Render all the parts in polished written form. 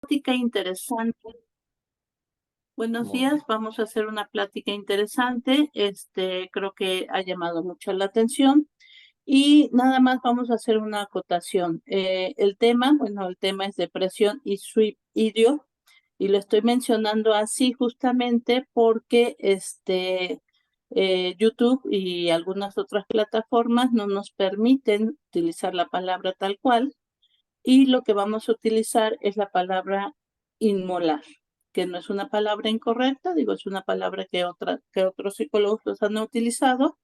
Plática interesante. Buenos Muy días, bien. vamos a hacer una plática interesante. Creo que ha llamado mucho la atención y nada más vamos a hacer una acotación. El tema es depresión y suicidio y lo estoy mencionando así justamente porque YouTube y algunas otras plataformas no nos permiten utilizar la palabra tal cual. Y lo que vamos a utilizar es la palabra inmolar, que no es una palabra incorrecta, digo, es una palabra que otros psicólogos los han utilizado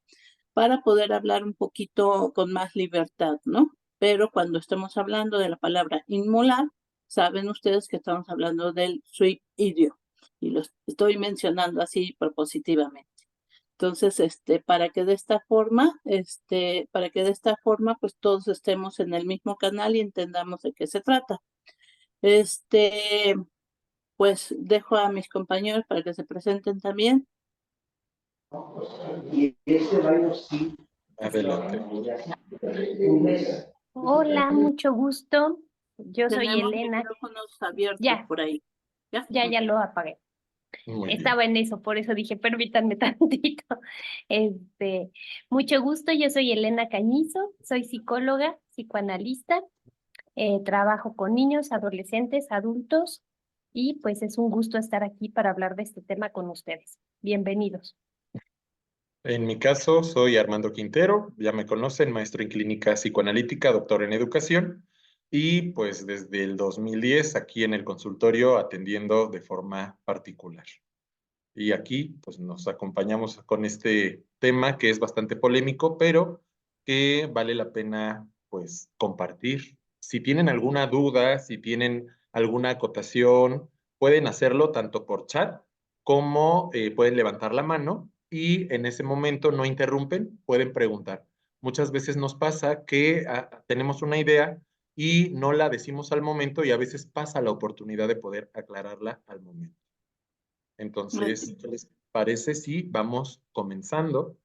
para poder hablar un poquito con más libertad, ¿no? Pero cuando estemos hablando de la palabra inmolar, saben ustedes que estamos hablando del suicidio y lo estoy mencionando así propositivamente. Entonces, para que de esta forma, pues todos estemos en el mismo canal y entendamos de qué se trata. Este, pues dejo a mis compañeros para que se presenten también. Y ese baño sí. Adelante. Hola, mucho gusto. Yo soy Tenemos Elena. micrófonos abiertos Ya, por ahí. ¿Ya? ya lo apagué. Muy bien. Estaba en eso, por eso dije, permítanme tantito. Este, mucho gusto, yo soy Elena Cañizo, soy psicóloga, psicoanalista, trabajo con niños, adolescentes, adultos, y pues es un gusto estar aquí para hablar de este tema con ustedes. Bienvenidos. En mi caso, soy Armando Quintero, ya me conocen, maestro en clínica psicoanalítica, doctor en educación, y pues desde el 2010 aquí en el consultorio atendiendo de forma particular. Y aquí pues nos acompañamos con este tema que es bastante polémico, pero que vale la pena pues compartir. Si tienen alguna duda, si tienen alguna acotación, pueden hacerlo tanto por chat como pueden levantar la mano y en ese momento no interrumpen, pueden preguntar. Muchas veces nos pasa que tenemos una idea y no la decimos al momento y a veces pasa la oportunidad de poder aclararla al momento. Entonces, ¿qué les parece si vamos comenzando?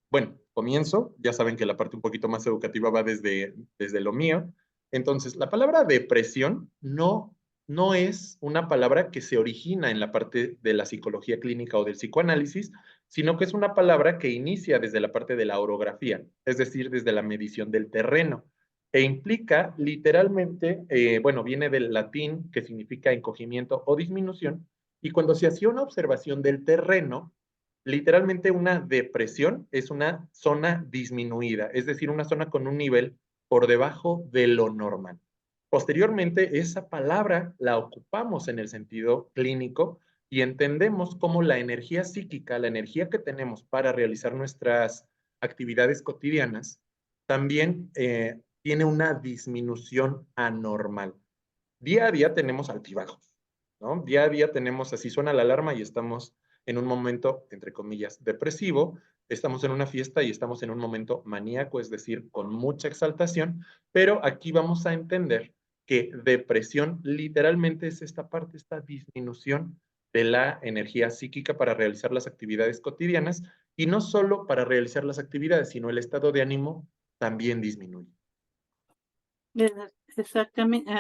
Bueno, comienzo. Ya saben que la parte un poquito más educativa va desde lo mío. Entonces, la palabra depresión no es una palabra que se origina en la parte de la psicología clínica o del psicoanálisis, sino que es una palabra que inicia desde la parte de la orografía, es decir, desde la medición del terreno e implica literalmente, bueno, viene del latín que significa encogimiento o disminución, y cuando se hacía una observación del terreno, literalmente una depresión es una zona disminuida, es decir, una zona con un nivel por debajo de lo normal. Posteriormente, esa palabra la ocupamos en el sentido clínico y entendemos cómo la energía psíquica, la energía que tenemos para realizar nuestras actividades cotidianas, también tiene una disminución anormal. Día a día tenemos altibajos, ¿no? Día a día tenemos, así suena la alarma y estamos en un momento, entre comillas, depresivo, estamos en una fiesta y estamos en un momento maníaco, es decir, con mucha exaltación, pero aquí vamos a entender que depresión literalmente es esta parte, esta disminución de la energía psíquica para realizar las actividades cotidianas y no solo para realizar las actividades, sino el estado de ánimo también disminuye. Exactamente.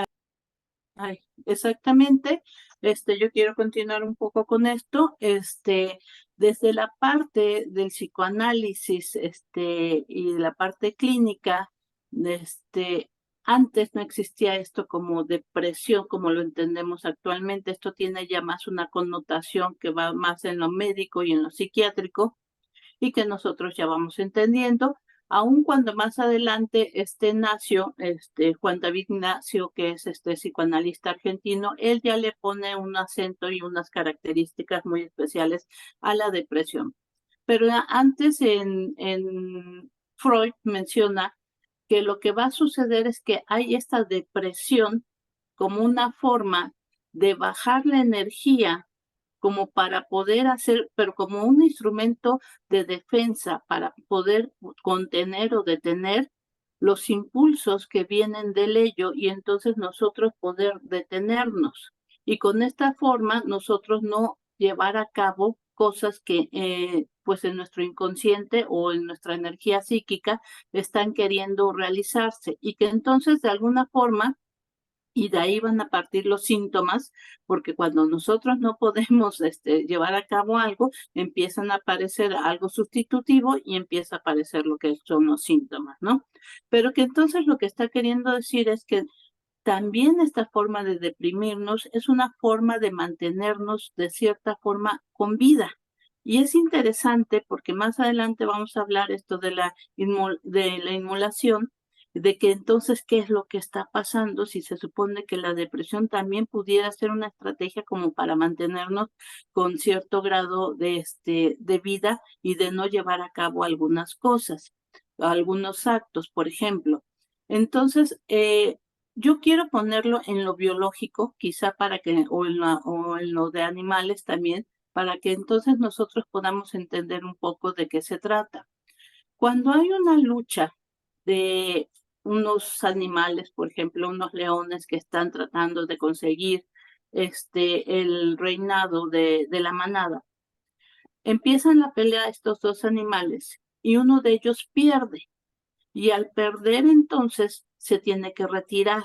Ay, exactamente. Yo quiero continuar un poco con esto. Desde la parte del psicoanálisis, y de la parte clínica, este, antes no existía esto como depresión, como lo entendemos actualmente. Esto tiene ya más una connotación que va más en lo médico y en lo psiquiátrico y que nosotros ya vamos entendiendo, aun cuando más adelante Juan David Ignacio, que es este psicoanalista argentino, él ya le pone un acento y unas características muy especiales a la depresión. Pero antes en Freud menciona que lo que va a suceder es que hay esta depresión como una forma de bajar la energía como para poder hacer, pero como un instrumento de defensa para poder contener o detener los impulsos que vienen del ello y entonces nosotros poder detenernos. Y con esta forma nosotros no llevar a cabo cosas que pues en nuestro inconsciente o en nuestra energía psíquica están queriendo realizarse y que entonces de alguna forma y de ahí van a partir los síntomas, porque cuando nosotros no podemos llevar a cabo algo, empiezan a aparecer algo sustitutivo y empieza a aparecer lo que son los síntomas, ¿no? Pero que entonces lo que está queriendo decir es que también esta forma de deprimirnos es una forma de mantenernos de cierta forma con vida. Y es interesante porque más adelante vamos a hablar esto de la inmolación, de que entonces qué es lo que está pasando si se supone que la depresión también pudiera ser una estrategia como para mantenernos con cierto grado de vida y de no llevar a cabo algunas cosas, algunos actos, por ejemplo. Entonces, yo quiero ponerlo en lo biológico, quizá para que, o en lo de animales también, para que entonces nosotros podamos entender un poco de qué se trata. Cuando hay una lucha de unos animales, por ejemplo, unos leones que están tratando de conseguir el reinado de la manada, empiezan la pelea estos dos animales y uno de ellos pierde. Y al perder entonces se tiene que retirar.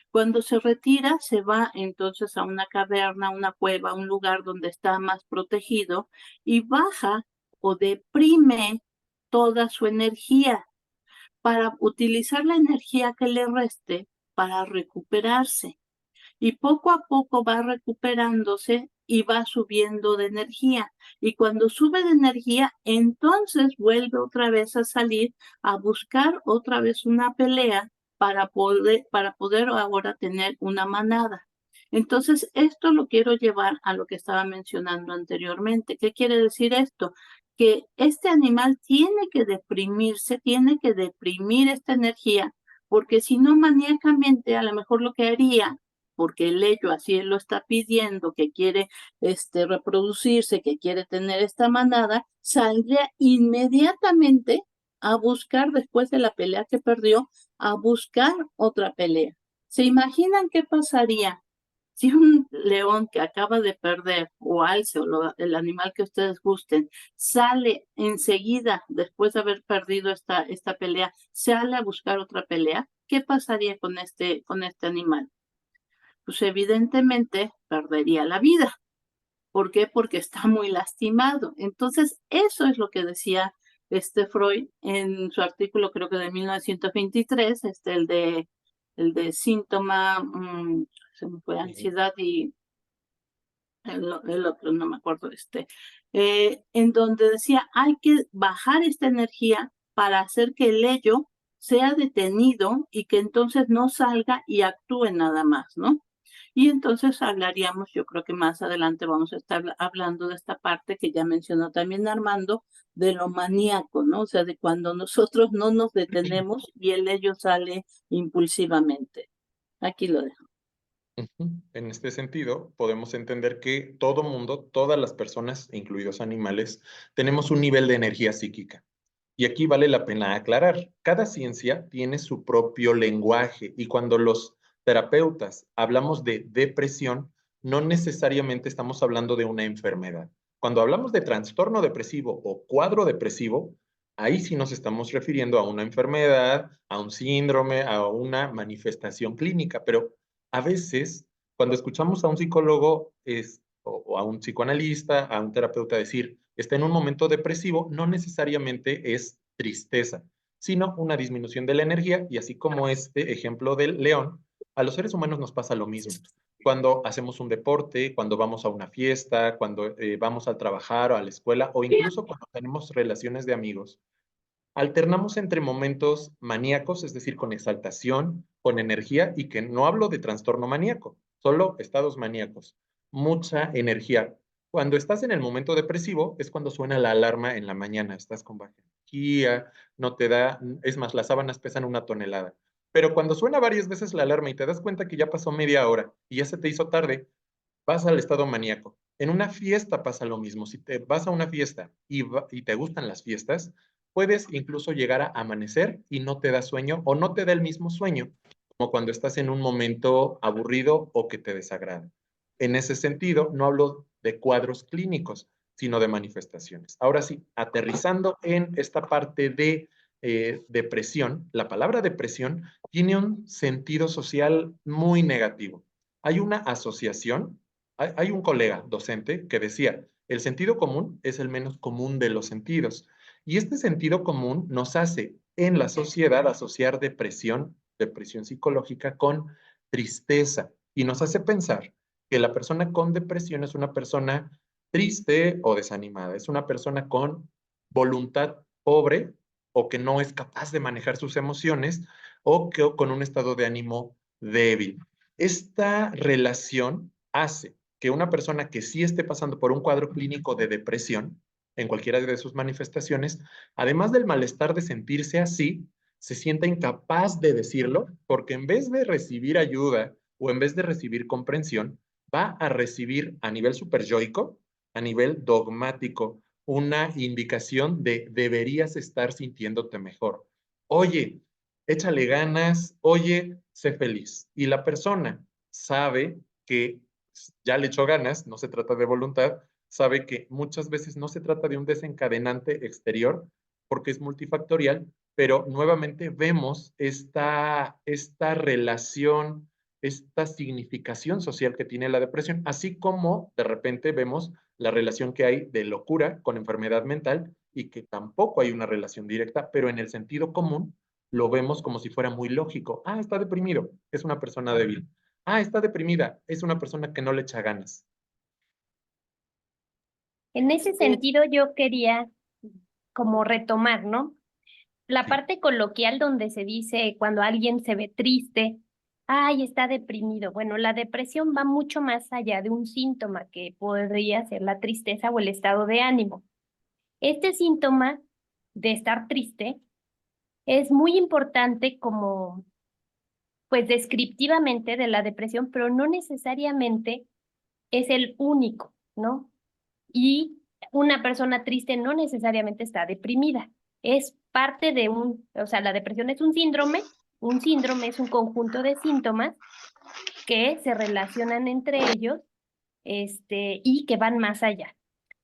Cuando se retira, se va entonces a una caverna, una cueva, un lugar donde está más protegido y baja o deprime toda su energía para utilizar la energía que le reste para recuperarse. Y poco a poco va recuperándose y va subiendo de energía. Y cuando sube de energía, entonces vuelve otra vez a salir a buscar otra vez una pelea para poder ahora tener una manada. Entonces, esto lo quiero llevar a lo que estaba mencionando anteriormente. ¿Qué quiere decir esto? Que este animal tiene que deprimirse, tiene que deprimir esta energía, porque si no, maníacamente, a lo mejor lo que haría, porque el ello así él lo está pidiendo, que quiere reproducirse, que quiere tener esta manada, saldría inmediatamente a buscar, después de la pelea que perdió, a buscar otra pelea. ¿Se imaginan qué pasaría si un león que acaba de perder, o alce, o el animal que ustedes gusten, sale enseguida, después de haber perdido esta pelea, sale a buscar otra pelea? ¿Qué pasaría con este animal? Pues evidentemente perdería la vida. ¿Por qué? Porque está muy lastimado. Entonces, eso es lo que decía Freud en su artículo, creo que de 1923, el de síntoma, se me fue, ansiedad y el otro, no me acuerdo, en donde decía, hay que bajar esta energía para hacer que el ello sea detenido y que entonces no salga y actúe nada más, ¿no? Y entonces hablaríamos, yo creo que más adelante vamos a estar hablando de esta parte que ya mencionó también Armando, de lo maníaco, ¿no? O sea, de cuando nosotros no nos detenemos y el ello sale impulsivamente. Aquí lo dejo. En este sentido, podemos entender que todo mundo, todas las personas, incluidos animales, tenemos un nivel de energía psíquica. Y aquí vale la pena aclarar, cada ciencia tiene su propio lenguaje y cuando los terapeutas hablamos de depresión, no necesariamente estamos hablando de una enfermedad. Cuando hablamos de trastorno depresivo o cuadro depresivo, ahí sí nos estamos refiriendo a una enfermedad, a un síndrome, a una manifestación clínica, pero a veces cuando escuchamos a un psicólogo o a un psicoanalista, a un terapeuta decir, está en un momento depresivo, no necesariamente es tristeza, sino una disminución de la energía y así como este ejemplo del león, a los seres humanos nos pasa lo mismo. Cuando hacemos un deporte, cuando vamos a una fiesta, cuando vamos a trabajar o a la escuela o incluso cuando tenemos relaciones de amigos, alternamos entre momentos maníacos, es decir, con exaltación, con energía, y que no hablo de trastorno maníaco, solo estados maníacos, mucha energía. Cuando estás en el momento depresivo es cuando suena la alarma en la mañana, estás con baja energía, no te da, es más, las sábanas pesan 1 tonelada. Pero cuando suena varias veces la alarma y te das cuenta que ya pasó media hora y ya se te hizo tarde, vas al estado maníaco. En una fiesta pasa lo mismo. Si te vas a una fiesta y te gustan las fiestas, puedes incluso llegar a amanecer y no te da sueño o no te da el mismo sueño como cuando estás en un momento aburrido o que te desagrada. En ese sentido, no hablo de cuadros clínicos, sino de manifestaciones. Ahora sí, aterrizando en esta parte de depresión, la palabra depresión tiene un sentido social muy negativo. Hay una asociación, hay un colega docente que decía, el sentido común es el menos común de los sentidos. Y este sentido común nos hace en la sociedad asociar depresión psicológica con tristeza y nos hace pensar que la persona con depresión es una persona triste o desanimada, es una persona con voluntad pobre o que no es capaz de manejar sus emociones o que con un estado de ánimo débil. Esta relación hace que una persona que sí esté pasando por un cuadro clínico de depresión, en cualquiera de sus manifestaciones, además del malestar de sentirse así, se sienta incapaz de decirlo porque en vez de recibir ayuda o en vez de recibir comprensión, va a recibir a nivel superyoico, a nivel dogmático, una indicación de deberías estar sintiéndote mejor. Oye, échale ganas, oye, sé feliz. Y la persona sabe que ya le echó ganas, no se trata de voluntad, sabe que muchas veces no se trata de un desencadenante exterior porque es multifactorial, pero nuevamente vemos esta relación, esta significación social que tiene la depresión, así como de repente vemos la relación que hay de locura con enfermedad mental y que tampoco hay una relación directa, pero en el sentido común lo vemos como si fuera muy lógico. Ah, está deprimido, es una persona débil. Ah, está deprimida, es una persona que no le echa ganas. En ese sentido, yo quería como retomar, ¿no? La Sí. parte coloquial donde se dice cuando alguien se ve triste, ay, está deprimido. Bueno, la depresión va mucho más allá de un síntoma que podría ser la tristeza o el estado de ánimo. Este síntoma de estar triste es muy importante como, pues, descriptivamente de la depresión, pero no necesariamente es el único, ¿no? Y una persona triste no necesariamente está deprimida. Es parte de o sea, la depresión es un síndrome es un conjunto de síntomas que se relacionan entre ellos, y que van más allá.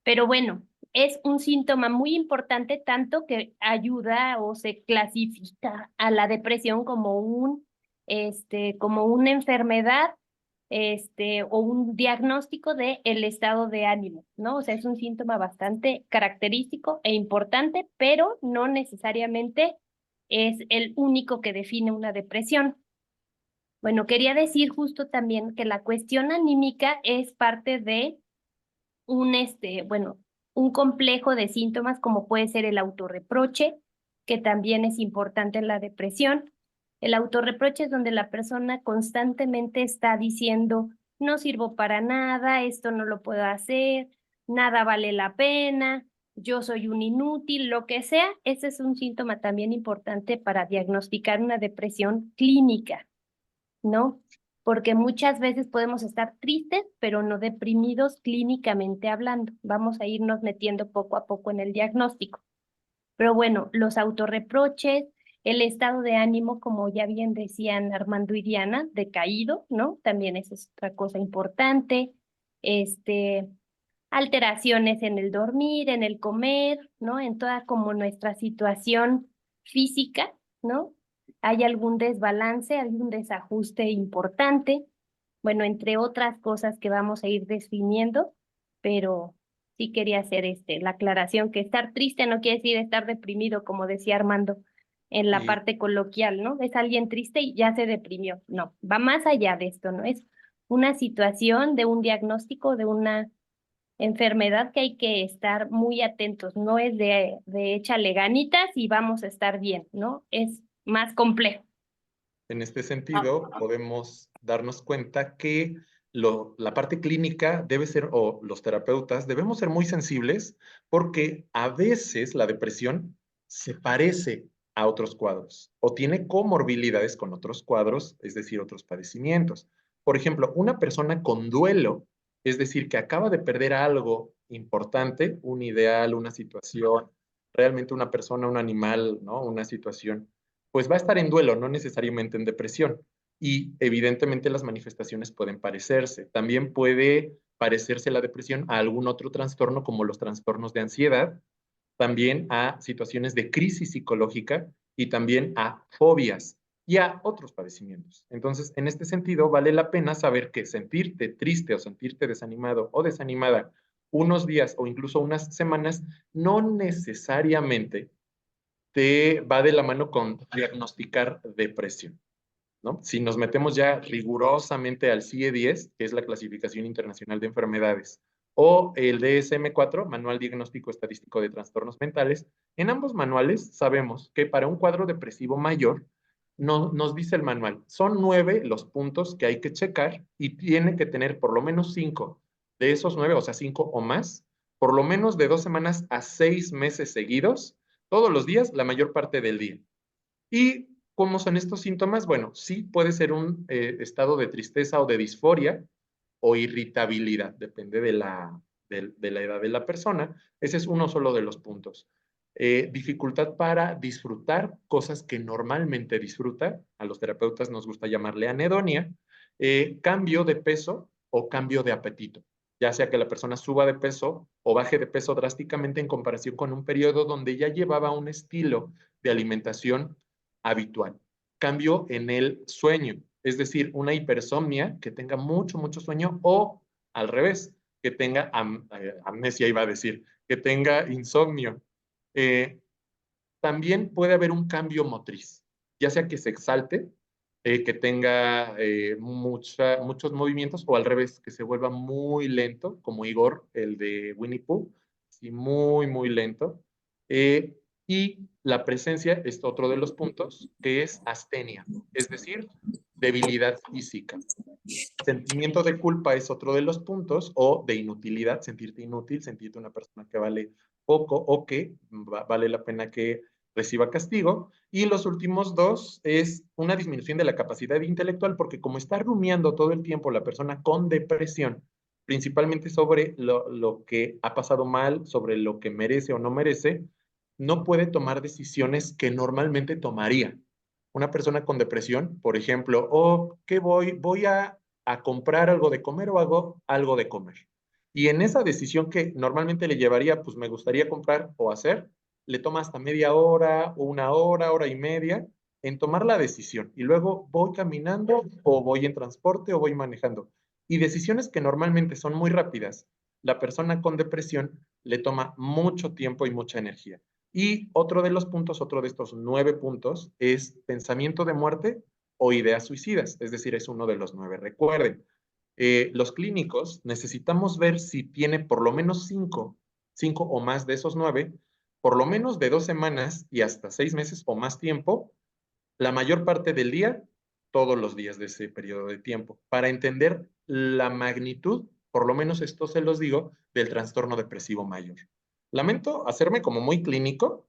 Pero bueno, es un síntoma muy importante, tanto que ayuda o se clasifica a la depresión como como una enfermedad, o un diagnóstico de el estado de ánimo, ¿no? O sea, es un síntoma bastante característico e importante, pero no necesariamente es el único que define una depresión. Bueno, quería decir justo también que la cuestión anímica es parte de bueno, un complejo de síntomas como puede ser el autorreproche, que también es importante en la depresión. El autorreproche es donde la persona constantemente está diciendo, no sirvo para nada, esto no lo puedo hacer, nada vale la pena, yo soy un inútil, lo que sea. Ese es un síntoma también importante para diagnosticar una depresión clínica, ¿no? Porque muchas veces podemos estar tristes, pero no deprimidos clínicamente hablando. Vamos a irnos metiendo poco a poco en el diagnóstico. Pero bueno, los autorreproches, el estado de ánimo, como ya bien decían Armando y Diana, decaído, ¿no? También esa es otra cosa importante. Este, alteraciones en el dormir, en el comer, ¿no? En toda como nuestra situación física, ¿no? Hay algún desbalance, algún desajuste importante, bueno, entre otras cosas que vamos a ir definiendo, pero sí quería hacer la aclaración que estar triste no quiere decir estar deprimido, como decía Armando en la Y parte coloquial, ¿no? Es alguien triste y ya se deprimió. No, va más allá de esto, ¿no? Es una situación de un diagnóstico, de una enfermedad que hay que estar muy atentos. No es de échale ganitas y vamos a estar bien, ¿no? Es más complejo. en este sentido, podemos darnos cuenta que la parte clínica debe ser, o los terapeutas debemos ser muy sensibles porque a veces la depresión se parece a otros cuadros o tiene comorbilidades con otros cuadros, es decir, otros padecimientos. Por ejemplo, una persona con duelo, es decir, que acaba de perder algo importante, un ideal, una situación, realmente una persona, un animal, ¿no? Una situación pues va a estar en duelo, no necesariamente en depresión. Y evidentemente las manifestaciones pueden parecerse. También puede parecerse la depresión a algún otro trastorno como los trastornos de ansiedad, también a situaciones de crisis psicológica y también a fobias y a otros padecimientos. Entonces, en este sentido, vale la pena saber que sentirte triste o sentirte desanimado o desanimada unos días o incluso unas semanas no necesariamente te va de la mano con diagnosticar depresión, ¿no? Si nos metemos ya rigurosamente al CIE-10, que es la Clasificación Internacional de Enfermedades, o el DSM-4, Manual Diagnóstico Estadístico de Trastornos Mentales, en ambos manuales sabemos que para un cuadro depresivo mayor, nos dice el manual, son 9 los puntos que hay que checar y tiene que tener por lo menos 5 de esos 9, o sea, 5 o más, por lo menos de 2 semanas a 6 meses seguidos, todos los días, la mayor parte del día. ¿Y cómo son estos síntomas? Bueno, sí puede ser un estado de tristeza o de disforia o irritabilidad, depende de la edad de la persona. Ese es uno solo de los puntos. Dificultad para disfrutar cosas que normalmente disfruta, a los terapeutas nos gusta llamarle anedonia, cambio de peso o cambio de apetito, ya sea que la persona suba de peso o baje de peso drásticamente en comparación con un periodo donde ya llevaba un estilo de alimentación habitual. Cambio en el sueño, es decir, una hipersomnia que tenga mucho sueño o al revés, que tenga amnesia, iba a decir, que tenga insomnio. También puede haber un cambio motriz, ya sea que se exalte, que tenga muchos movimientos o al revés, que se vuelva muy lento, como Igor, el de Winnie Pooh, sí, muy lento. Y la presencia es otro de los puntos, que es astenia, es decir, debilidad física. Sentimiento de culpa es otro de los puntos, o de inutilidad, sentirte inútil, sentirte una persona que vale poco o que vale la pena que reciba castigo. Y los últimos dos es una disminución de la capacidad intelectual, porque como está rumiando todo el tiempo la persona con depresión, principalmente sobre lo que ha pasado mal, sobre lo que merece o no merece, no puede tomar decisiones que normalmente tomaría. Una persona con depresión, por ejemplo, ¿qué voy a comprar algo de comer o hago algo de comer? Y en esa decisión que normalmente le llevaría, pues me gustaría comprar o hacer, le toma hasta media hora o una hora, hora y media en tomar la decisión. Y luego voy caminando o voy en transporte o voy manejando. Y decisiones que normalmente son muy rápidas, la persona con depresión le toma mucho tiempo y mucha energía. Y otro de los puntos, otro de estos 9 puntos, es pensamiento de muerte o ideas suicidas, es decir, es uno de los 9. Recuerden, los clínicos necesitamos ver si tiene por lo menos 5 o más de esos 9, por lo menos de 2 semanas y hasta 6 meses o más tiempo, la mayor parte del día, todos los días de ese periodo de tiempo, para entender la magnitud, por lo menos esto se los digo, del trastorno depresivo mayor. Lamento hacerme como muy clínico,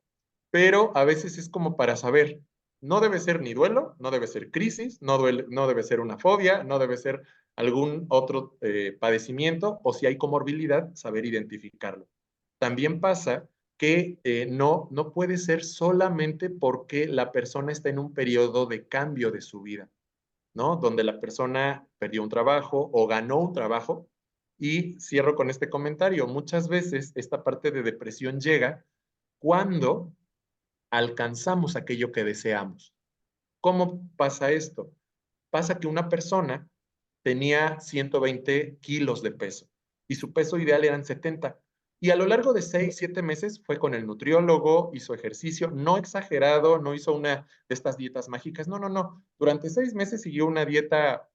pero a veces es como para saber, no debe ser ni duelo, no debe ser crisis, no debe ser una fobia, no debe ser algún otro padecimiento, o si hay comorbilidad, saber identificarlo. También pasa que no puede ser solamente porque la persona está en un periodo de cambio de su vida, ¿no? Donde la persona perdió un trabajo o ganó un trabajo. Y cierro con este comentario. Muchas veces esta parte de depresión llega cuando alcanzamos aquello que deseamos. ¿Cómo pasa esto? Pasa que una persona tenía 120 kilos de peso y su peso ideal eran 70. Y a lo largo de 6, 7 meses fue con el nutriólogo, hizo ejercicio, no exagerado, no hizo una de estas dietas mágicas, no. Durante 6 meses siguió una dieta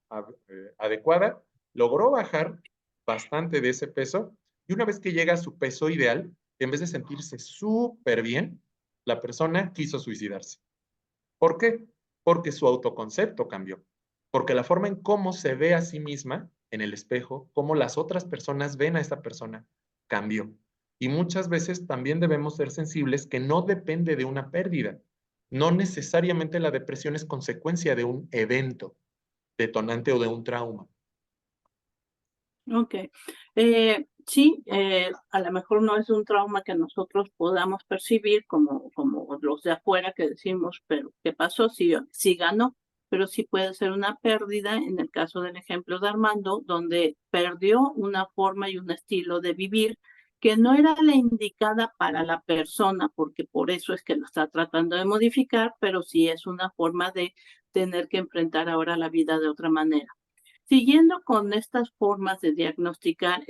adecuada, logró bajar bastante de ese peso y una vez que llega a su peso ideal, en vez de sentirse súper bien, la persona quiso suicidarse. ¿Por qué? Porque su autoconcepto cambió. Porque la forma en cómo se ve a sí misma en el espejo, cómo las otras personas ven a esta persona, cambió. Y muchas veces también debemos ser sensibles que no depende de una pérdida. No necesariamente la depresión es consecuencia de un evento detonante o de un trauma. Ok. Sí, a lo mejor no es un trauma que nosotros podamos percibir como los de afuera que decimos, pero ¿qué pasó? Sí ganó, pero sí puede ser una pérdida en el caso del ejemplo de Armando, donde perdió una forma y un estilo de vivir que no era la indicada para la persona, porque por eso es que lo está tratando de modificar, pero sí es una forma de tener que enfrentar ahora la vida de otra manera. Siguiendo con estas formas de diagnosticar,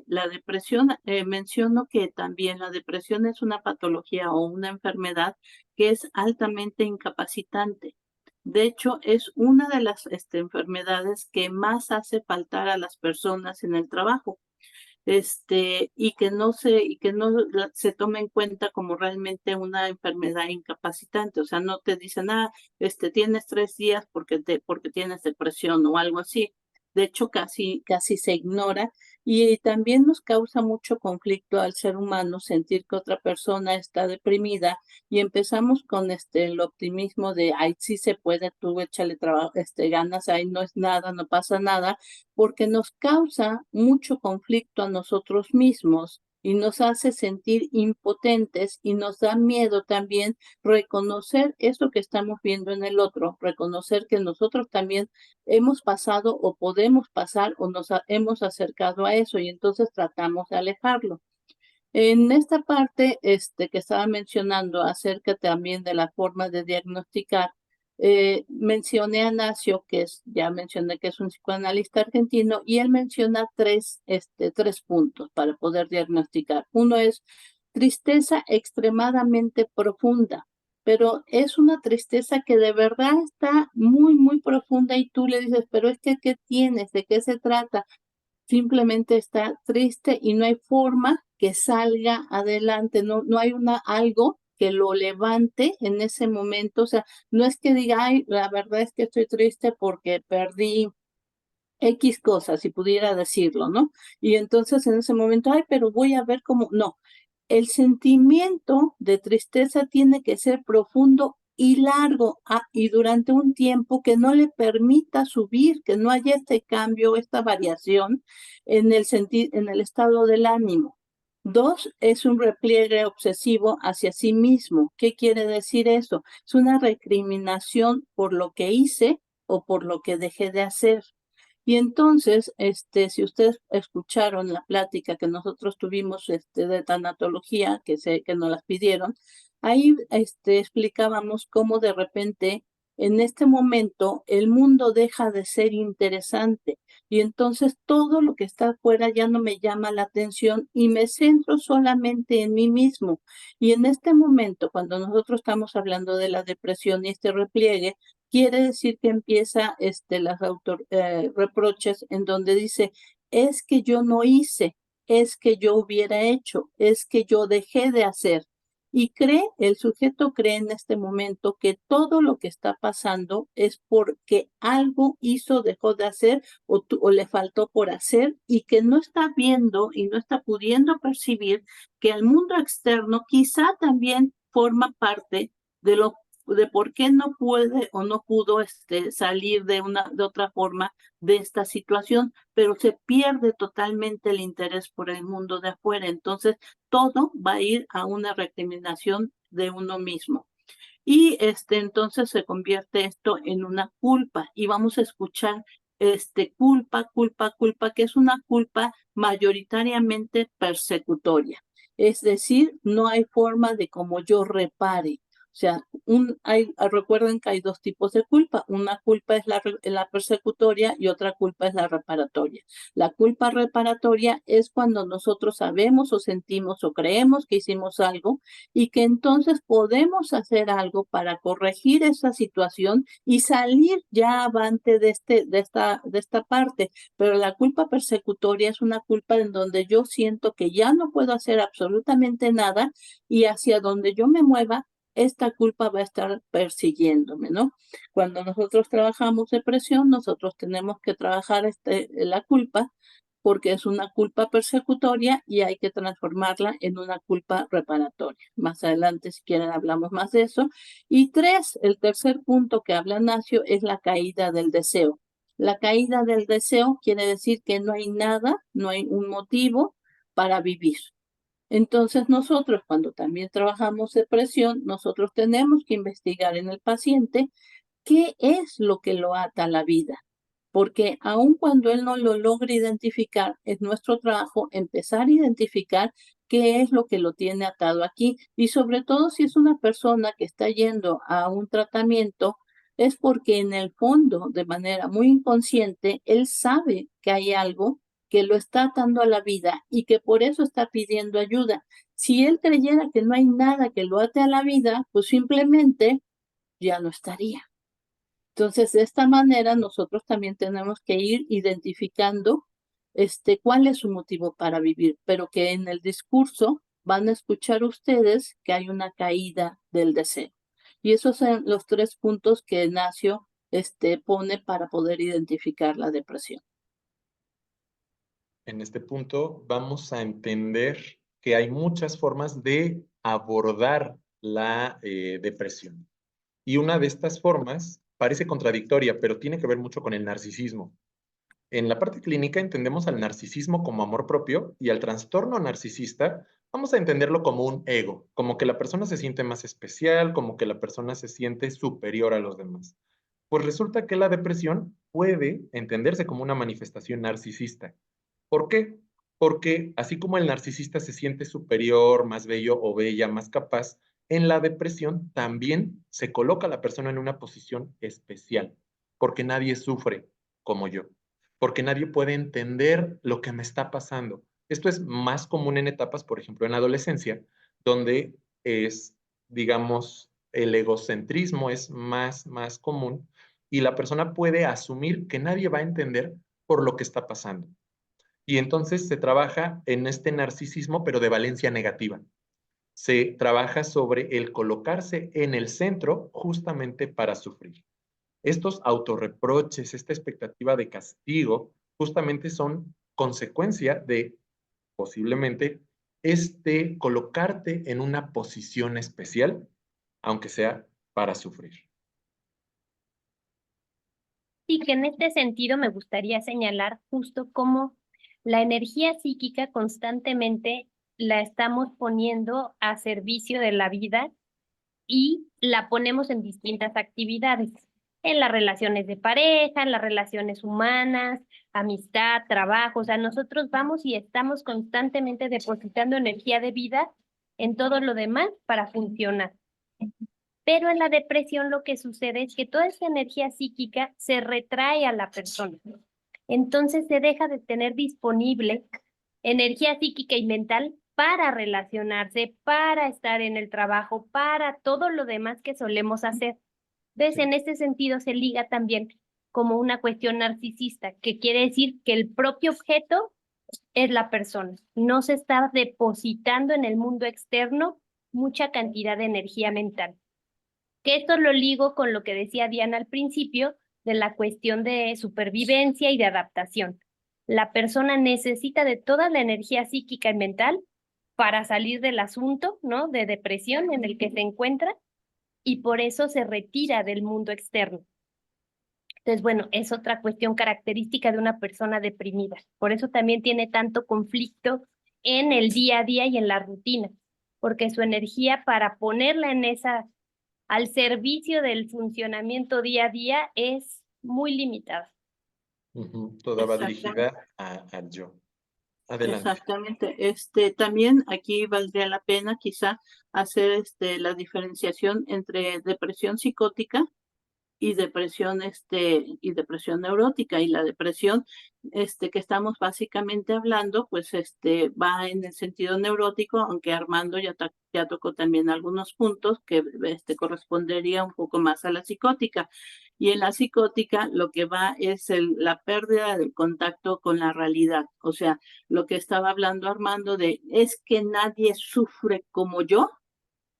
la depresión, menciono que también la depresión es una patología o una enfermedad que es altamente incapacitante. De hecho, es una de las enfermedades que más hace faltar a las personas en el trabajo. Y que no se tome en cuenta como realmente una enfermedad incapacitante. O sea, no te dicen, tienes 3 días porque tienes depresión o algo así. De hecho, casi se ignora y también nos causa mucho conflicto al ser humano sentir que otra persona está deprimida y empezamos con el optimismo de, ay, sí se puede, tú échale trabajo, ganas, ay, no es nada, no pasa nada, porque nos causa mucho conflicto a nosotros mismos y nos hace sentir impotentes y nos da miedo también reconocer eso que estamos viendo en el otro, reconocer que nosotros también hemos pasado o podemos pasar o hemos acercado a eso y entonces tratamos de alejarlo. En esta parte que estaba mencionando acerca también de la forma de diagnosticar, mencioné a Nacio, ya mencioné que es un psicoanalista argentino, y él menciona tres puntos para poder diagnosticar. Uno es tristeza extremadamente profunda, pero es una tristeza que de verdad está muy, muy profunda y tú le dices, pero es que, ¿qué tienes? ¿De qué se trata? Simplemente está triste y no hay forma que salga adelante, no hay algo que lo levante en ese momento. O sea, no es que diga, ay, la verdad es que estoy triste porque perdí X cosas, si pudiera decirlo, ¿no? Y entonces en ese momento, ay, pero voy a ver cómo, no. El sentimiento de tristeza tiene que ser profundo y largo y durante un tiempo que no le permita subir, que no haya este cambio, esta variación en el estado del ánimo. 2, es un repliegue obsesivo hacia sí mismo. ¿Qué quiere decir eso? Es una recriminación por lo que hice o por lo que dejé de hacer. Y entonces, si ustedes escucharon la plática que nosotros tuvimos de tanatología, que nos las pidieron, ahí explicábamos cómo de repente en este momento el mundo deja de ser interesante y entonces todo lo que está afuera ya no me llama la atención y me centro solamente en mí mismo. Y en este momento, cuando nosotros estamos hablando de la depresión y este repliegue, quiere decir que empieza las reproches en donde dice, es que yo no hice, es que yo hubiera hecho, es que yo dejé de hacer. Y el sujeto cree en este momento que todo lo que está pasando es porque algo hizo, dejó de hacer o le faltó por hacer y que no está viendo y no está pudiendo percibir que el mundo externo quizá también forma parte de por qué no puede o no pudo salir de otra forma de esta situación, pero se pierde totalmente el interés por el mundo de afuera. Entonces, todo va a ir a una recriminación de uno mismo. Y entonces se convierte esto en una culpa y vamos a escuchar culpa, que es una culpa mayoritariamente persecutoria. Es decir, no hay forma de como yo repare. O sea, recuerden que hay 2 tipos de culpa. Una culpa es la persecutoria y otra culpa es la reparatoria. La culpa reparatoria es cuando nosotros sabemos o sentimos o creemos que hicimos algo y que entonces podemos hacer algo para corregir esa situación y salir ya avante de esta parte. Pero la culpa persecutoria es una culpa en donde yo siento que ya no puedo hacer absolutamente nada y hacia donde yo me mueva, esta culpa va a estar persiguiéndome, ¿no? Cuando nosotros trabajamos depresión, nosotros tenemos que trabajar la culpa porque es una culpa persecutoria y hay que transformarla en una culpa reparatoria. Más adelante, si quieren, hablamos más de eso. Y 3, el tercer punto que habla Nacio es la caída del deseo. La caída del deseo quiere decir que no hay nada, no hay un motivo para vivir. Entonces nosotros, cuando también trabajamos depresión, nosotros tenemos que investigar en el paciente qué es lo que lo ata a la vida. porque aun cuando él no lo logre identificar, es nuestro trabajo empezar a identificar qué es lo que lo tiene atado aquí, y sobre todo si es una persona que está yendo a un tratamiento, es porque en el fondo, de manera muy inconsciente, él sabe que hay algo que lo está atando a la vida y que por eso está pidiendo ayuda. Si él creyera que no hay nada que lo ate a la vida, pues simplemente ya no estaría. Entonces, de esta manera, nosotros también tenemos que ir identificando cuál es su motivo para vivir, pero que en el discurso van a escuchar ustedes que hay una caída del deseo. Y esos son los 3 puntos que Ignacio pone para poder identificar la depresión. En este punto vamos a entender que hay muchas formas de abordar la depresión. Y una de estas formas parece contradictoria, pero tiene que ver mucho con el narcisismo. En la parte clínica entendemos al narcisismo como amor propio y al trastorno narcisista vamos a entenderlo como un ego, como que la persona se siente más especial, como que la persona se siente superior a los demás. Pues resulta que la depresión puede entenderse como una manifestación narcisista. ¿Por qué? Porque así como el narcisista se siente superior, más bello o bella, más capaz, en la depresión también se coloca a la persona en una posición especial, porque nadie sufre como yo, porque nadie puede entender lo que me está pasando. Esto es más común en etapas, por ejemplo, en la adolescencia, donde es, digamos, el egocentrismo es más común y la persona puede asumir que nadie va a entender por lo que está pasando. Y entonces se trabaja en este narcisismo, pero de valencia negativa. Se trabaja sobre el colocarse en el centro justamente para sufrir. Estos autorreproches, esta expectativa de castigo, justamente son consecuencia de posiblemente colocarte en una posición especial, aunque sea para sufrir. Y que en este sentido me gustaría señalar justo cómo la energía psíquica constantemente la estamos poniendo a servicio de la vida y la ponemos en distintas actividades, en las relaciones de pareja, en las relaciones humanas, amistad, trabajo. O sea, nosotros vamos y estamos constantemente depositando energía de vida en todo lo demás para funcionar. Pero en la depresión lo que sucede es que toda esa energía psíquica se retrae a la persona. Entonces se deja de tener disponible energía psíquica y mental para relacionarse, para estar en el trabajo, para todo lo demás que solemos hacer. Entonces, en este sentido se liga también como una cuestión narcisista, que quiere decir que el propio objeto es la persona. No se está depositando en el mundo externo mucha cantidad de energía mental. Que esto lo ligo con lo que decía Diana al principio de la cuestión de supervivencia y de adaptación. La persona necesita de toda la energía psíquica y mental para salir del asunto, ¿no? De depresión en el que se encuentra y por eso se retira del mundo externo. Entonces, bueno, es otra cuestión característica de una persona deprimida. Por eso también tiene tanto conflicto en el día a día y en la rutina, porque su energía para ponerla en al servicio del funcionamiento día a día es muy limitada. Toda va Exactamente. dirigida al yo. Adelante. Exactamente. También aquí valdría la pena quizá hacer la diferenciación entre depresión psicótica y depresión neurótica. Y la depresión que estamos básicamente hablando pues va en el sentido neurótico, aunque Armando ya tocó también algunos puntos que correspondería un poco más a la psicótica. Y en la psicótica lo que va es la pérdida del contacto con la realidad. O sea, lo que estaba hablando Armando es que nadie sufre como yo.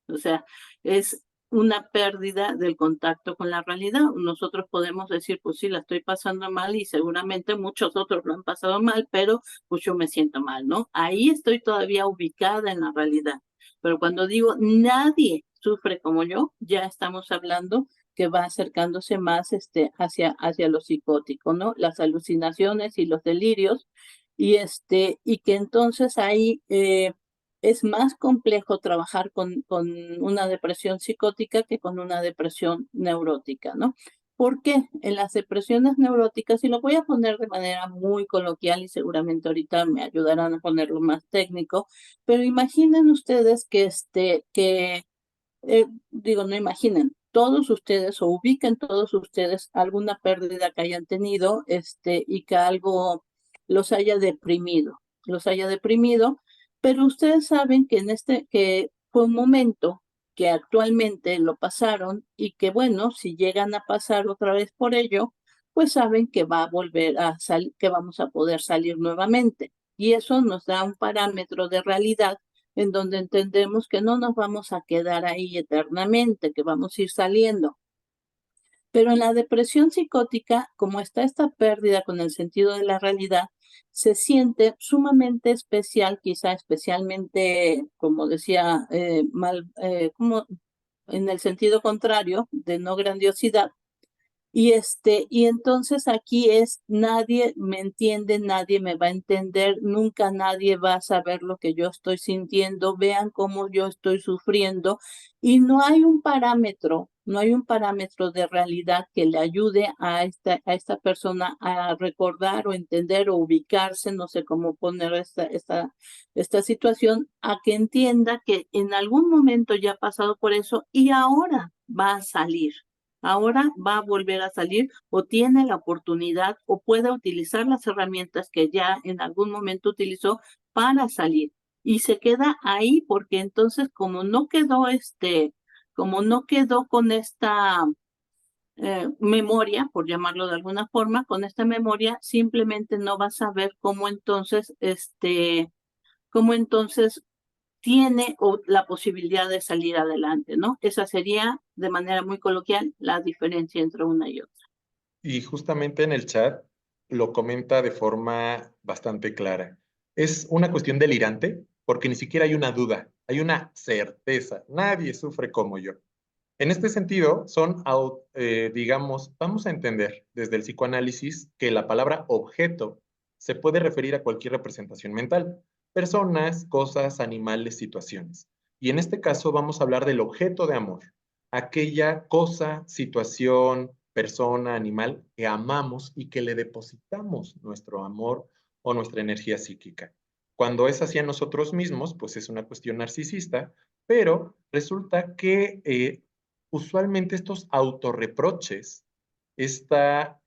O sea, es una pérdida del contacto con la realidad. Nosotros podemos decir, pues sí, la estoy pasando mal y seguramente muchos otros lo han pasado mal, pero pues yo me siento mal, ¿no? Ahí estoy todavía ubicada en la realidad. Pero cuando digo nadie sufre como yo, ya estamos hablando que va acercándose más hacia lo psicótico, ¿no? Las alucinaciones y los delirios, y que entonces ahí es más complejo trabajar con una depresión psicótica que con una depresión neurótica, ¿no? Porque en las depresiones neuróticas, y lo voy a poner de manera muy coloquial y seguramente ahorita me ayudarán a ponerlo más técnico, pero imaginen ustedes digo, no imaginen, todos ustedes o ubiquen todos ustedes alguna pérdida que hayan tenido, y que algo los haya deprimido, pero ustedes saben que que fue un momento que actualmente lo pasaron y que bueno, si llegan a pasar otra vez por ello, pues saben que va a volver a salir, que vamos a poder salir nuevamente. Y eso nos da un parámetro de realidad en donde entendemos que no nos vamos a quedar ahí eternamente, que vamos a ir saliendo. Pero en la depresión psicótica, como está esta pérdida con el sentido de la realidad, se siente sumamente especial, quizá especialmente, como decía, como en el sentido contrario, de no grandiosidad, y entonces aquí es nadie me entiende, nadie me va a entender, nunca nadie va a saber lo que yo estoy sintiendo, vean cómo yo estoy sufriendo, y no hay un parámetro, no hay un parámetro de realidad que le ayude a esta persona a recordar o entender o ubicarse, no sé cómo poner esta situación, a que entienda que en algún momento ya ha pasado por eso y ahora va a salir. Ahora va a volver a salir o tiene la oportunidad o puede utilizar las herramientas que ya en algún momento utilizó para salir. Y se queda ahí porque entonces como no quedó con esta memoria, por llamarlo de alguna forma, con esta memoria simplemente no va a saber cómo entonces tiene la posibilidad de salir adelante, ¿no? Esa sería, de manera muy coloquial, la diferencia entre una y otra. Y justamente en el chat lo comenta de forma bastante clara. Es una cuestión delirante porque ni siquiera hay una duda, hay una certeza. Nadie sufre como yo. En este sentido, digamos, vamos a entender desde el psicoanálisis que la palabra objeto se puede referir a cualquier representación mental, personas, cosas, animales, situaciones. Y en este caso vamos a hablar del objeto de amor, aquella cosa, situación, persona, animal que amamos y que le depositamos nuestro amor o nuestra energía psíquica. Cuando es hacia nosotros mismos, pues es una cuestión narcisista, pero resulta que usualmente estos autorreproches, esta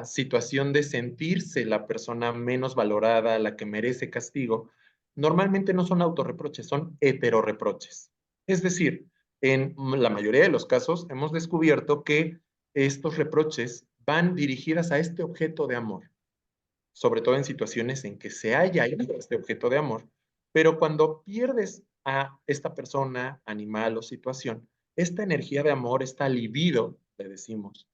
situación de sentirse la persona menos valorada, la que merece castigo, normalmente no son autorreproches, son heterorreproches. Es decir, en la mayoría de los casos hemos descubierto que estos reproches van dirigidas a este objeto de amor, sobre todo en situaciones en que se haya este objeto de amor, pero cuando pierdes a esta persona, animal o situación, esta energía de amor, esta libido, le decimos,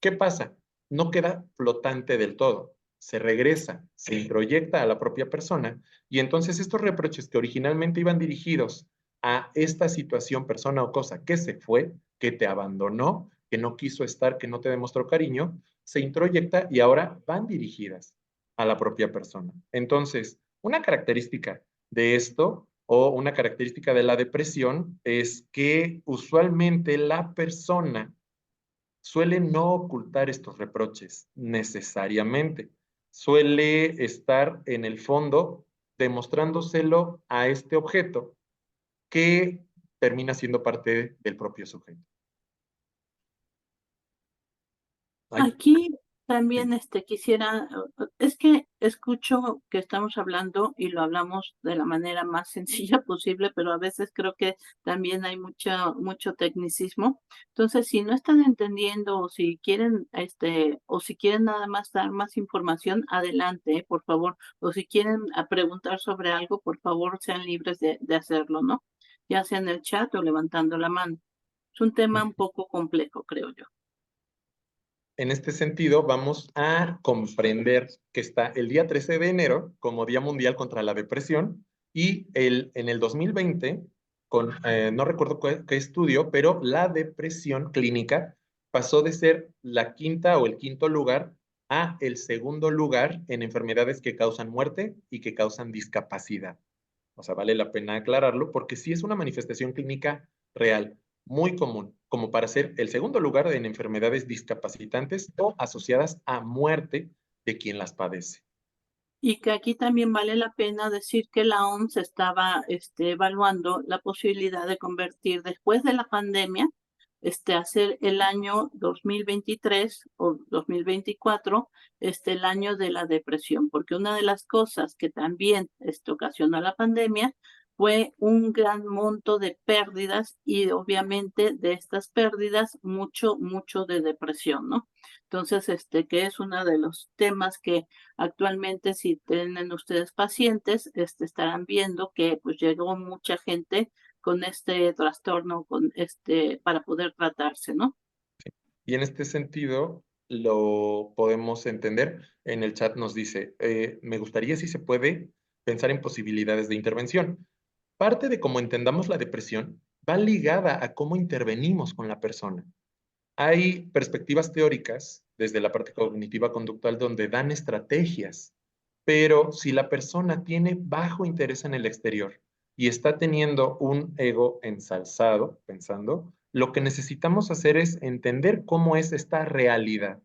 ¿qué pasa? No queda flotante del todo, se regresa, se introyecta a la propia persona y entonces estos reproches que originalmente iban dirigidos a esta situación, persona o cosa que se fue, que te abandonó, que no quiso estar, que no te demostró cariño, se introyecta y ahora van dirigidas a la propia persona. Entonces, una característica de esto o una característica de la depresión es que usualmente la persona suele no ocultar estos reproches necesariamente. Suele estar en el fondo demostrándoselo a este objeto que termina siendo parte del propio sujeto. Ay, Aquí también quisiera, es que escucho que estamos hablando y lo hablamos de la manera más sencilla posible, pero a veces creo que también hay mucho tecnicismo. Entonces, si no están entendiendo o si quieren nada más dar más información, adelante, por favor. O si quieren preguntar sobre algo, por favor, sean libres de hacerlo, ¿no? Ya sea en el chat o levantando la mano. Es un tema un poco complejo, creo yo. en este sentido, vamos a comprender que está el día 13 de enero como Día Mundial contra la Depresión y en el 2020, no recuerdo qué estudio, pero la depresión clínica pasó de ser la quinta o el quinto lugar a el segundo lugar en enfermedades que causan muerte y que causan discapacidad. O sea, vale la pena aclararlo porque sí es una manifestación clínica real. muy común, como para ser el segundo lugar en enfermedades discapacitantes o asociadas a muerte de quien las padece. Y que aquí también vale la pena decir que la OMS estaba evaluando la posibilidad de convertir después de la pandemia, hacer el año 2023 o 2024, el año de la depresión, porque una de las cosas que también ocasionó la pandemia fue un gran monto de pérdidas y obviamente de estas pérdidas mucho, mucho de depresión, ¿no? Entonces, que es uno de los temas que actualmente, si tienen ustedes pacientes, estarán viendo que pues llegó mucha gente con este trastorno, para poder tratarse, ¿no? Y en este sentido, lo podemos entender. En el chat nos dice, me gustaría, si se puede, pensar en posibilidades de intervención. Parte de cómo entendamos la depresión va ligada a cómo intervenimos con la persona. Hay perspectivas teóricas desde la parte cognitiva conductual donde dan estrategias, pero si la persona tiene bajo interés en el exterior y está teniendo un ego ensalzado, pensando, lo que necesitamos hacer es entender cómo es esta realidad.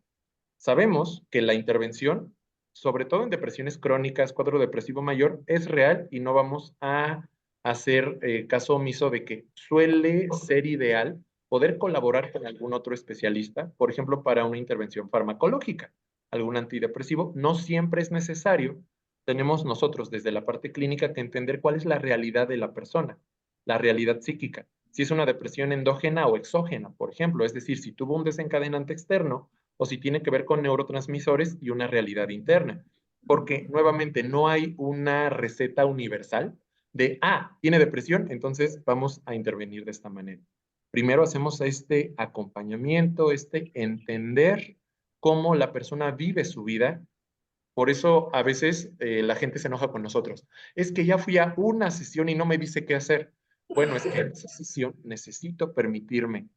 Sabemos que la intervención, sobre todo en depresiones crónicas, cuadro depresivo mayor, es real y no vamos a hacer caso omiso de que suele ser ideal poder colaborar con algún otro especialista, por ejemplo, para una intervención farmacológica, algún antidepresivo. No siempre es necesario. Tenemos nosotros desde la parte clínica que entender cuál es la realidad de la persona, la realidad psíquica. Si es una depresión endógena o exógena, por ejemplo, es decir, si tuvo un desencadenante externo o si tiene que ver con neurotransmisores y una realidad interna. Porque nuevamente no hay una receta universal de, tiene depresión, entonces vamos a intervenir de esta manera. Primero hacemos este acompañamiento, este entender cómo la persona vive su vida. Por eso a veces la gente se enoja con nosotros. Es que ya fui a una sesión y no me dice qué hacer. Bueno, es que en esa sesión necesito permitirme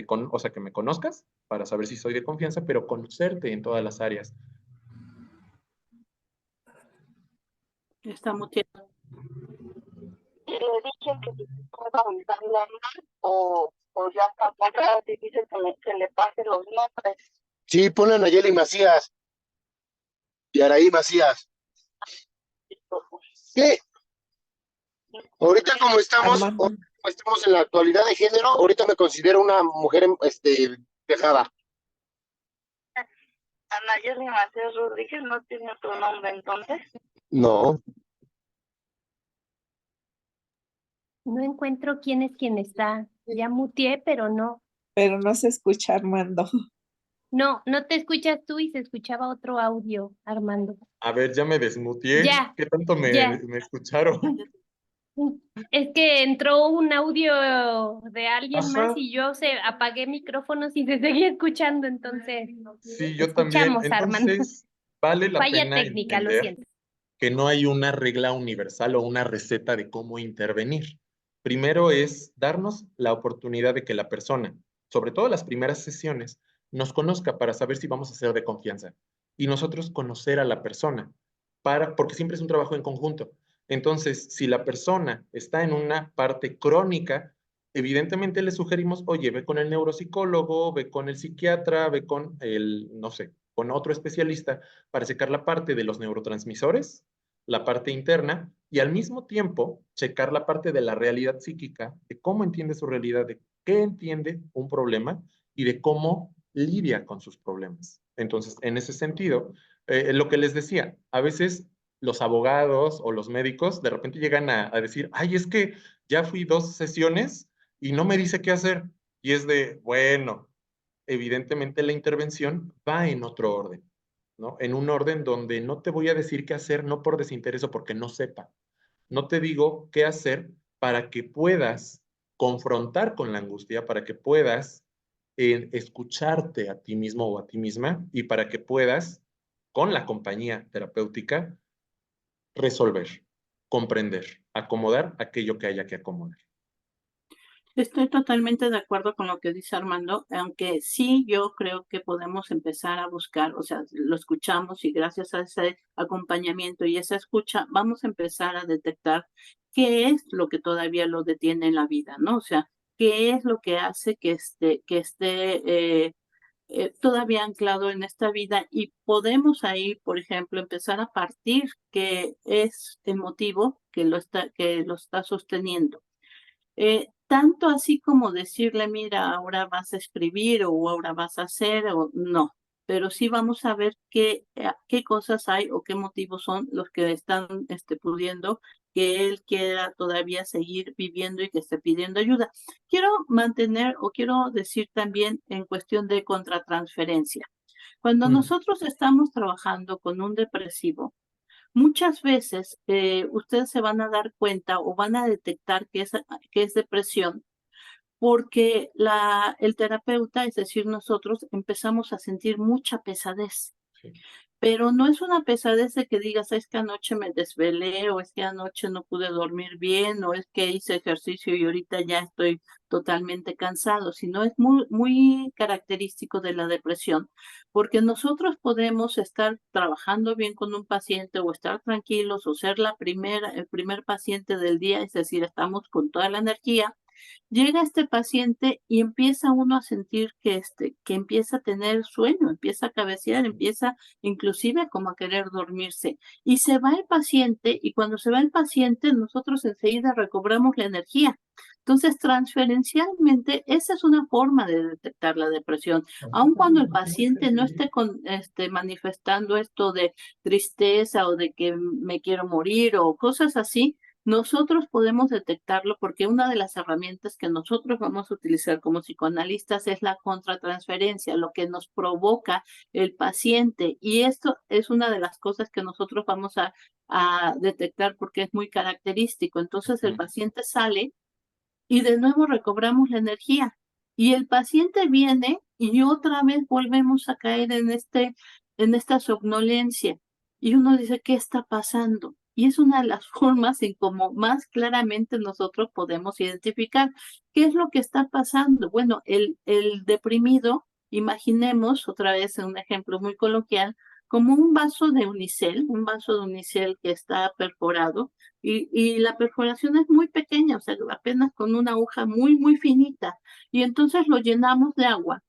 o sea, que me conozcas para saber si soy de confianza, pero conocerte en todas las áreas. Está muy bien. Y le dije que si puedo avisarle a él o ya está acá, difícil que le pase los nombres. Sí, ponle a Nayeli Macías y Araí Macías. ¿Qué? Ahorita como estamos en la actualidad de género, ahorita me considero una mujer dejada. Nayeli Macías Rodríguez no tiene otro nombre entonces. No. No encuentro quién es quien está. Ya muteé, pero no. Pero no se escucha, Armando. No, no te escuchas tú y se escuchaba otro audio, Armando. A ver, ya me desmuteé. Ya, ¿Qué tanto ya. me escucharon? Es que entró un audio de alguien más Ajá. y yo apagué micrófonos y se seguía escuchando, entonces Sí, yo también. escuchamos, Armando. Entonces, vale la Falla pena técnica, lo entender siento. que no hay una regla universal o una receta de cómo intervenir. Primero es darnos la oportunidad de que la persona, sobre todo las primeras sesiones, nos conozca para saber si vamos a ser de confianza y nosotros conocer a la persona, porque siempre es un trabajo en conjunto. Entonces, si la persona está en una parte crónica, evidentemente le sugerimos, oye, ve con el neuropsicólogo, ve con el psiquiatra, ve con el, no sé, con otro especialista para checar la parte de los neurotransmisores, la parte interna, y al mismo tiempo checar la parte de la realidad psíquica, de cómo entiende su realidad, de qué entiende un problema y de cómo lidia con sus problemas. Entonces, en ese sentido, lo que les decía, a veces los abogados o los médicos de repente llegan a decir, ay, es que ya fui 2 sesiones y no me dice qué hacer. Y es de, bueno, evidentemente la intervención va en otro orden, ¿no? En un orden donde no te voy a decir qué hacer, no por desinterés o porque no sepa. No te digo qué hacer para que puedas confrontar con la angustia, para que puedas escucharte a ti mismo o a ti misma y para que puedas, con la compañía terapéutica, resolver, comprender, acomodar aquello que haya que acomodar. Estoy totalmente de acuerdo con lo que dice Armando, aunque sí yo creo que podemos empezar a buscar, o sea, lo escuchamos y gracias a ese acompañamiento y esa escucha vamos a empezar a detectar qué es lo que todavía lo detiene en la vida, ¿no? O sea, qué es lo que hace que esté todavía anclado en esta vida, y podemos ahí, por ejemplo, empezar a partir qué es el motivo que lo está sosteniendo. Tanto así como decirle, mira, ahora vas a escribir o ahora vas a hacer, o no, pero sí vamos a ver qué cosas hay o qué motivos son los que están pudiendo que él quiera todavía seguir viviendo y que esté pidiendo ayuda. Quiero mantener o quiero decir también en cuestión de contratransferencia. Cuando nosotros estamos trabajando con un depresivo, muchas veces ustedes se van a dar cuenta o van a detectar que es depresión porque el terapeuta, es decir, nosotros empezamos a sentir mucha pesadez. Sí. Pero no es una pesadez de que digas, es que anoche me desvelé, o es que anoche no pude dormir bien, o es que hice ejercicio y ahorita ya estoy totalmente cansado, sino es muy, muy característico de la depresión, porque nosotros podemos estar trabajando bien con un paciente o estar tranquilos o ser el primer paciente del día, es decir, estamos con toda la energía. Llega este paciente y empieza uno a sentir que empieza a tener sueño, empieza a cabecear, empieza inclusive como a querer dormirse. Y se va el paciente, y cuando se va el paciente, nosotros enseguida recobramos la energía. Entonces, transferencialmente, esa es una forma de detectar la depresión. Aun cuando el paciente no esté manifestando esto de tristeza o de que me quiero morir o cosas así, nosotros podemos detectarlo porque una de las herramientas que nosotros vamos a utilizar como psicoanalistas es la contratransferencia, lo que nos provoca el paciente. Y esto es una de las cosas que nosotros vamos a detectar porque es muy característico. Entonces el paciente sale y de nuevo recobramos la energía. Y el paciente viene y otra vez volvemos a caer en esta somnolencia. Y uno dice, ¿qué está pasando? Y es una de las formas en cómo más claramente nosotros podemos identificar qué es lo que está pasando. Bueno, el deprimido, imaginemos otra vez un ejemplo muy coloquial, como un vaso de unicel que está perforado, y la perforación es muy pequeña, o sea, apenas con una aguja muy, muy finita, y entonces lo llenamos de agua.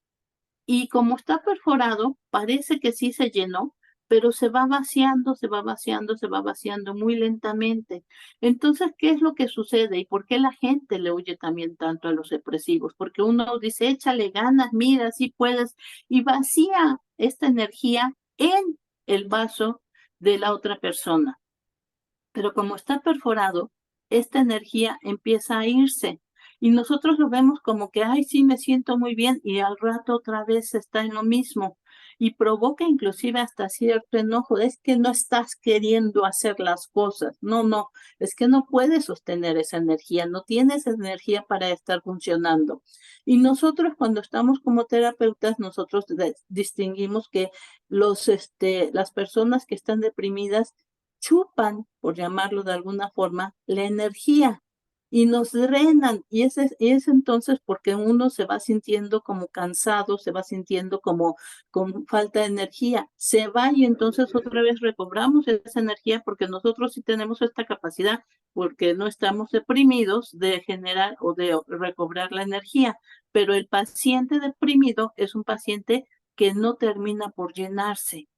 Y como está perforado, parece que sí se llenó, pero se va vaciando, se va vaciando, se va vaciando muy lentamente. Entonces, ¿qué es lo que sucede y por qué la gente le huye también tanto a los depresivos? Porque uno dice, échale ganas, mira, sí puedes, y vacía esta energía en el vaso de la otra persona. Pero como está perforado, esta energía empieza a irse. Y nosotros lo vemos como que, ay, sí, me siento muy bien, y al rato otra vez está en lo mismo. Y provoca inclusive hasta cierto enojo. Es que no estás queriendo hacer las cosas. No, no, es que no puedes sostener esa energía, no tienes energía para estar funcionando. Y nosotros cuando estamos como terapeutas, nosotros distinguimos que las personas que están deprimidas chupan, por llamarlo de alguna forma, la energía y nos drenan. Y es entonces porque uno se va sintiendo como cansado, se va sintiendo como con falta de energía. Se va y entonces otra vez recobramos esa energía porque nosotros sí tenemos esta capacidad, porque no estamos deprimidos, de generar o de recobrar la energía. Pero el paciente deprimido es un paciente que no termina por llenarse.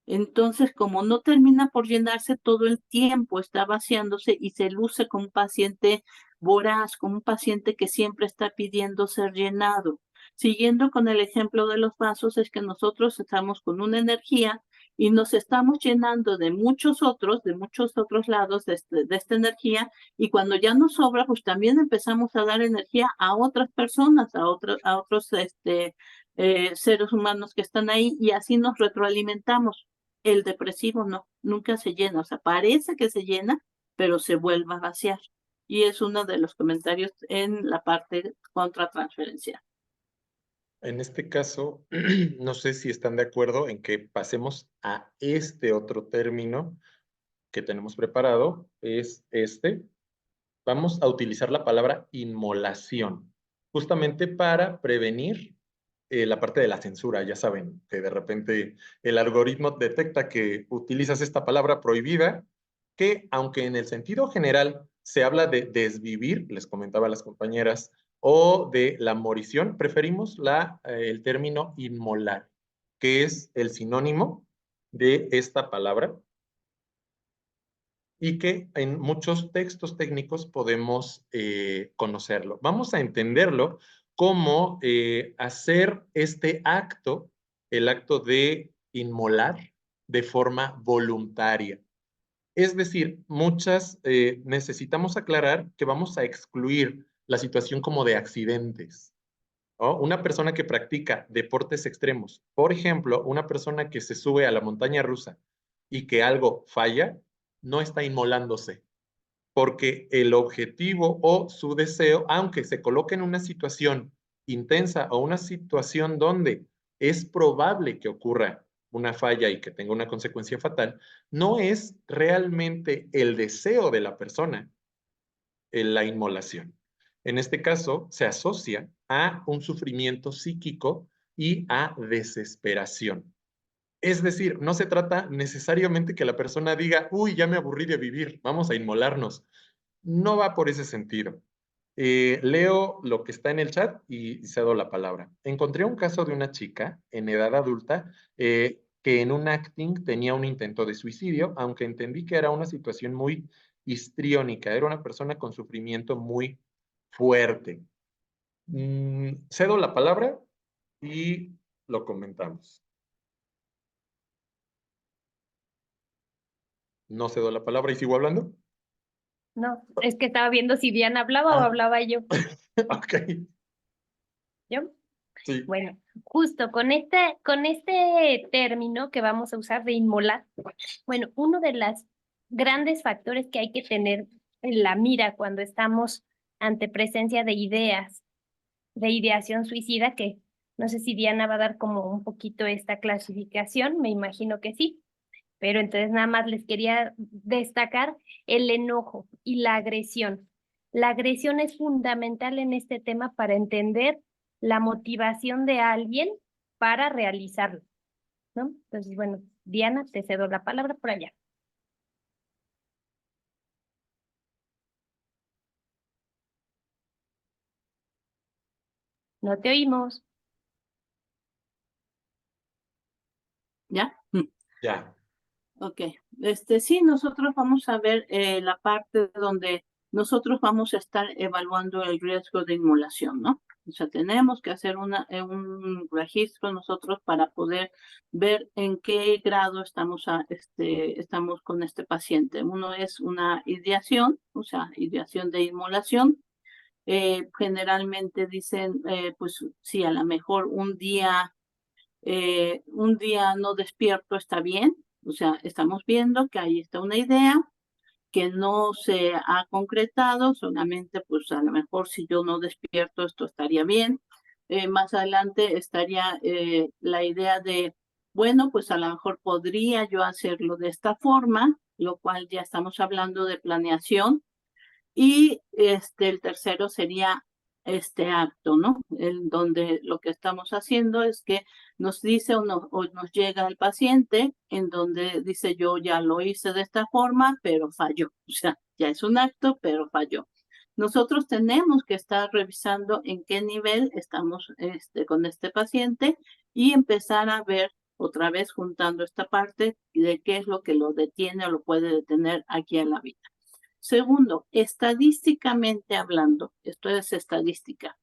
Entonces, como no termina por llenarse, todo el tiempo está vaciándose y se luce como un paciente voraz, como un paciente que siempre está pidiendo ser llenado. Siguiendo con el ejemplo de los vasos, es que nosotros estamos con una energía y nos estamos llenando de muchos otros lados de esta energía, y cuando ya nos sobra, pues también empezamos a dar energía a otras personas, a otros seres humanos que están ahí, y así nos retroalimentamos. El depresivo no, nunca se llena, o sea, parece que se llena, pero se vuelve a vaciar. Y es uno de los comentarios en la parte contra transferencia. En este caso, no sé si están de acuerdo en que pasemos a este otro término que tenemos preparado, es este. Vamos a utilizar la palabra inmolación, justamente para prevenir la parte de la censura. Ya saben que de repente el algoritmo detecta que utilizas esta palabra prohibida, que aunque en el sentido general se habla de desvivir, les comentaba a las compañeras, o de la morición, preferimos el término inmolar, que es el sinónimo de esta palabra y que en muchos textos técnicos podemos conocerlo. Vamos a entenderlo como hacer este acto, el acto de inmolar, de forma voluntaria. Es decir, necesitamos aclarar que vamos a excluir la situación como de accidentes, ¿no? Una persona que practica deportes extremos, por ejemplo, una persona que se sube a la montaña rusa y que algo falla, no está inmolándose, porque el objetivo o su deseo, aunque se coloque en una situación intensa o una situación donde es probable que ocurra una falla y que tenga una consecuencia fatal, no es realmente el deseo de la persona la inmolación. En este caso, se asocia a un sufrimiento psíquico y a desesperación. Es decir, no se trata necesariamente que la persona diga, uy, ya me aburrí de vivir, vamos a inmolarnos. No va por ese sentido. Leo lo que está en el chat y cedo la palabra. Encontré un caso de una chica en edad adulta que en un acting tenía un intento de suicidio, aunque entendí que era una situación muy histriónica, era una persona con sufrimiento muy fuerte. Cedo la palabra y lo comentamos. No cedo la palabra y sigo hablando. No, es que estaba viendo si Diana hablaba o hablaba yo. Ok, ¿Yo? sí. Bueno, justo con este término que vamos a usar de inmolar, bueno, uno de los grandes factores que hay que tener en la mira cuando estamos ante presencia de ideas, de ideación suicida, que no sé si Diana va a dar como un poquito esta clasificación, me imagino que sí, pero entonces nada más les quería destacar el enojo y la agresión. La agresión es fundamental en este tema para entender la motivación de alguien para realizarlo, ¿no? Entonces, bueno, Diana, te cedo la palabra por allá. No te oímos. ¿Ya? Ya. Ok. Sí, nosotros vamos a ver la parte donde nosotros vamos a estar evaluando el riesgo de inmolación, ¿no? O sea, tenemos que hacer un registro nosotros para poder ver en qué grado estamos con este paciente. Uno es una ideación, o sea, ideación de inmolación. Generalmente dicen, pues sí, a lo mejor un día no despierto está bien, o sea, estamos viendo que ahí está una idea que no se ha concretado, solamente pues a lo mejor si yo no despierto esto estaría bien. Más adelante estaría la idea de, bueno, pues a lo mejor podría yo hacerlo de esta forma, lo cual ya estamos hablando de planeación. Y el tercero sería este acto, ¿no? En donde lo que estamos haciendo es que nos dice o nos llega el paciente en donde dice yo ya lo hice de esta forma, pero falló. O sea, ya es un acto, pero falló. Nosotros tenemos que estar revisando en qué nivel estamos con este paciente y empezar a ver otra vez juntando esta parte de qué es lo que lo detiene o lo puede detener aquí en la vida. Segundo, estadísticamente hablando, esto es estadística,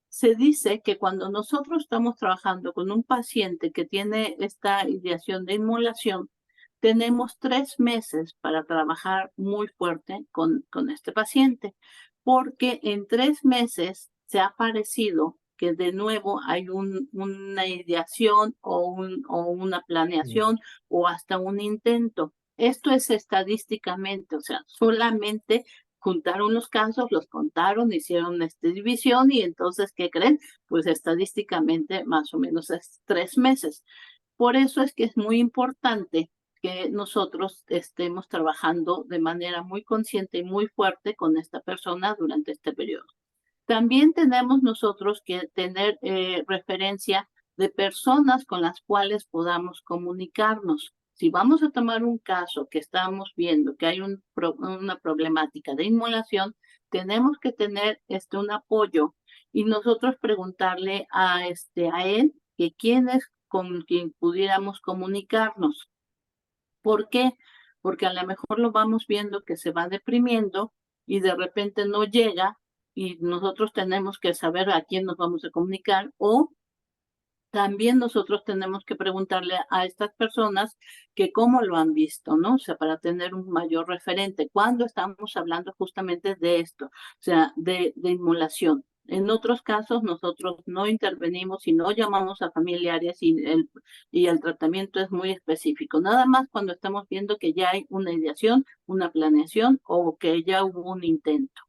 se dice que cuando nosotros estamos trabajando con un paciente que tiene esta ideación de inmolación, tenemos 3 meses para trabajar muy fuerte con este paciente, porque en 3 meses se ha parecido que de nuevo hay una ideación o una planeación o hasta un intento. Esto es estadísticamente, o sea, solamente juntaron los casos, los contaron, hicieron esta división y entonces, ¿qué creen? Pues estadísticamente más o menos es 3 meses. Por eso es que es muy importante que nosotros estemos trabajando de manera muy consciente y muy fuerte con esta persona durante este periodo. También tenemos nosotros que tener referencia de personas con las cuales podamos comunicarnos. Si vamos a tomar un caso que estamos viendo que hay una problemática de inmolación, tenemos que tener un apoyo y nosotros preguntarle a él que quién es con quien pudiéramos comunicarnos. ¿Por qué? Porque a lo mejor lo vamos viendo que se va deprimiendo y de repente no llega y nosotros tenemos que saber a quién nos vamos a comunicar, o también nosotros tenemos que preguntarle a estas personas que cómo lo han visto, ¿no? O sea, para tener un mayor referente. Cuando estamos hablando justamente de esto, o sea, de inmolación. En otros casos nosotros no intervenimos y no llamamos a familiares y el tratamiento es muy específico. Nada más cuando estamos viendo que ya hay una ideación, una planeación o que ya hubo un intento.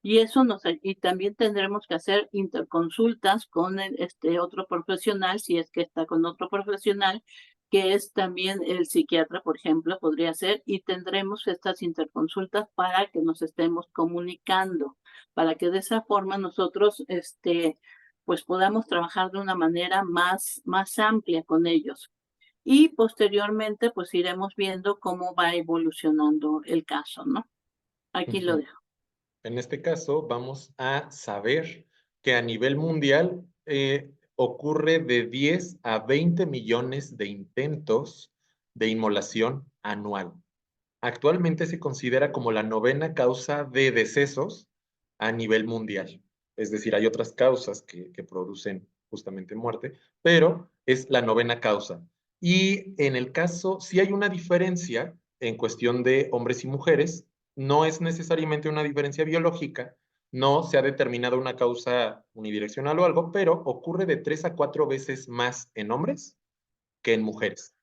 Y eso y también tendremos que hacer interconsultas con este otro profesional, si es que está con otro profesional, que es también el psiquiatra, por ejemplo, podría ser, y tendremos estas interconsultas para que nos estemos comunicando, para que de esa forma nosotros, pues podamos trabajar de una manera más amplia con ellos. Y posteriormente, pues iremos viendo cómo va evolucionando el caso, ¿no? Aquí lo dejo. En este caso, vamos a saber que a nivel mundial ocurre de 10 a 20 millones de intentos de inmolación anual. Actualmente se considera como la 9ª causa de decesos a nivel mundial. Es decir, hay otras causas que producen justamente muerte, pero es la 9ª causa. Y en el caso, sí hay una diferencia en cuestión de hombres y mujeres. No es necesariamente una diferencia biológica, no se ha determinado una causa unidireccional o algo, pero ocurre de 3 a 4 veces más en hombres que en mujeres.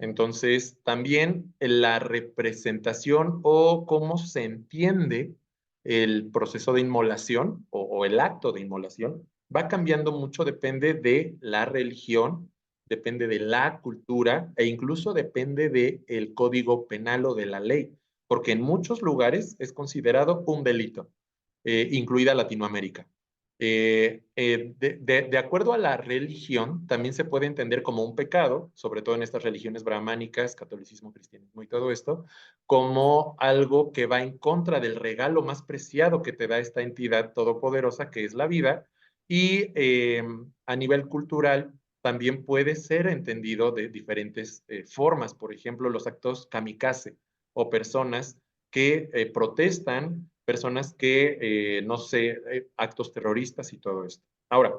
Entonces, también la representación o cómo se entiende el proceso de inmolación o el acto de inmolación va cambiando mucho, depende de la religión, depende de la cultura e incluso depende del código penal o de la ley, porque en muchos lugares es considerado un delito, incluida Latinoamérica. De acuerdo a la religión, también se puede entender como un pecado, sobre todo en estas religiones brahmánicas, catolicismo, cristianismo y todo esto, como algo que va en contra del regalo más preciado que te da esta entidad todopoderosa, que es la vida, y a nivel cultural también puede ser entendido de diferentes formas, por ejemplo, los actos kamikaze o personas que protestan, personas que, no sé, actos terroristas y todo esto. Ahora,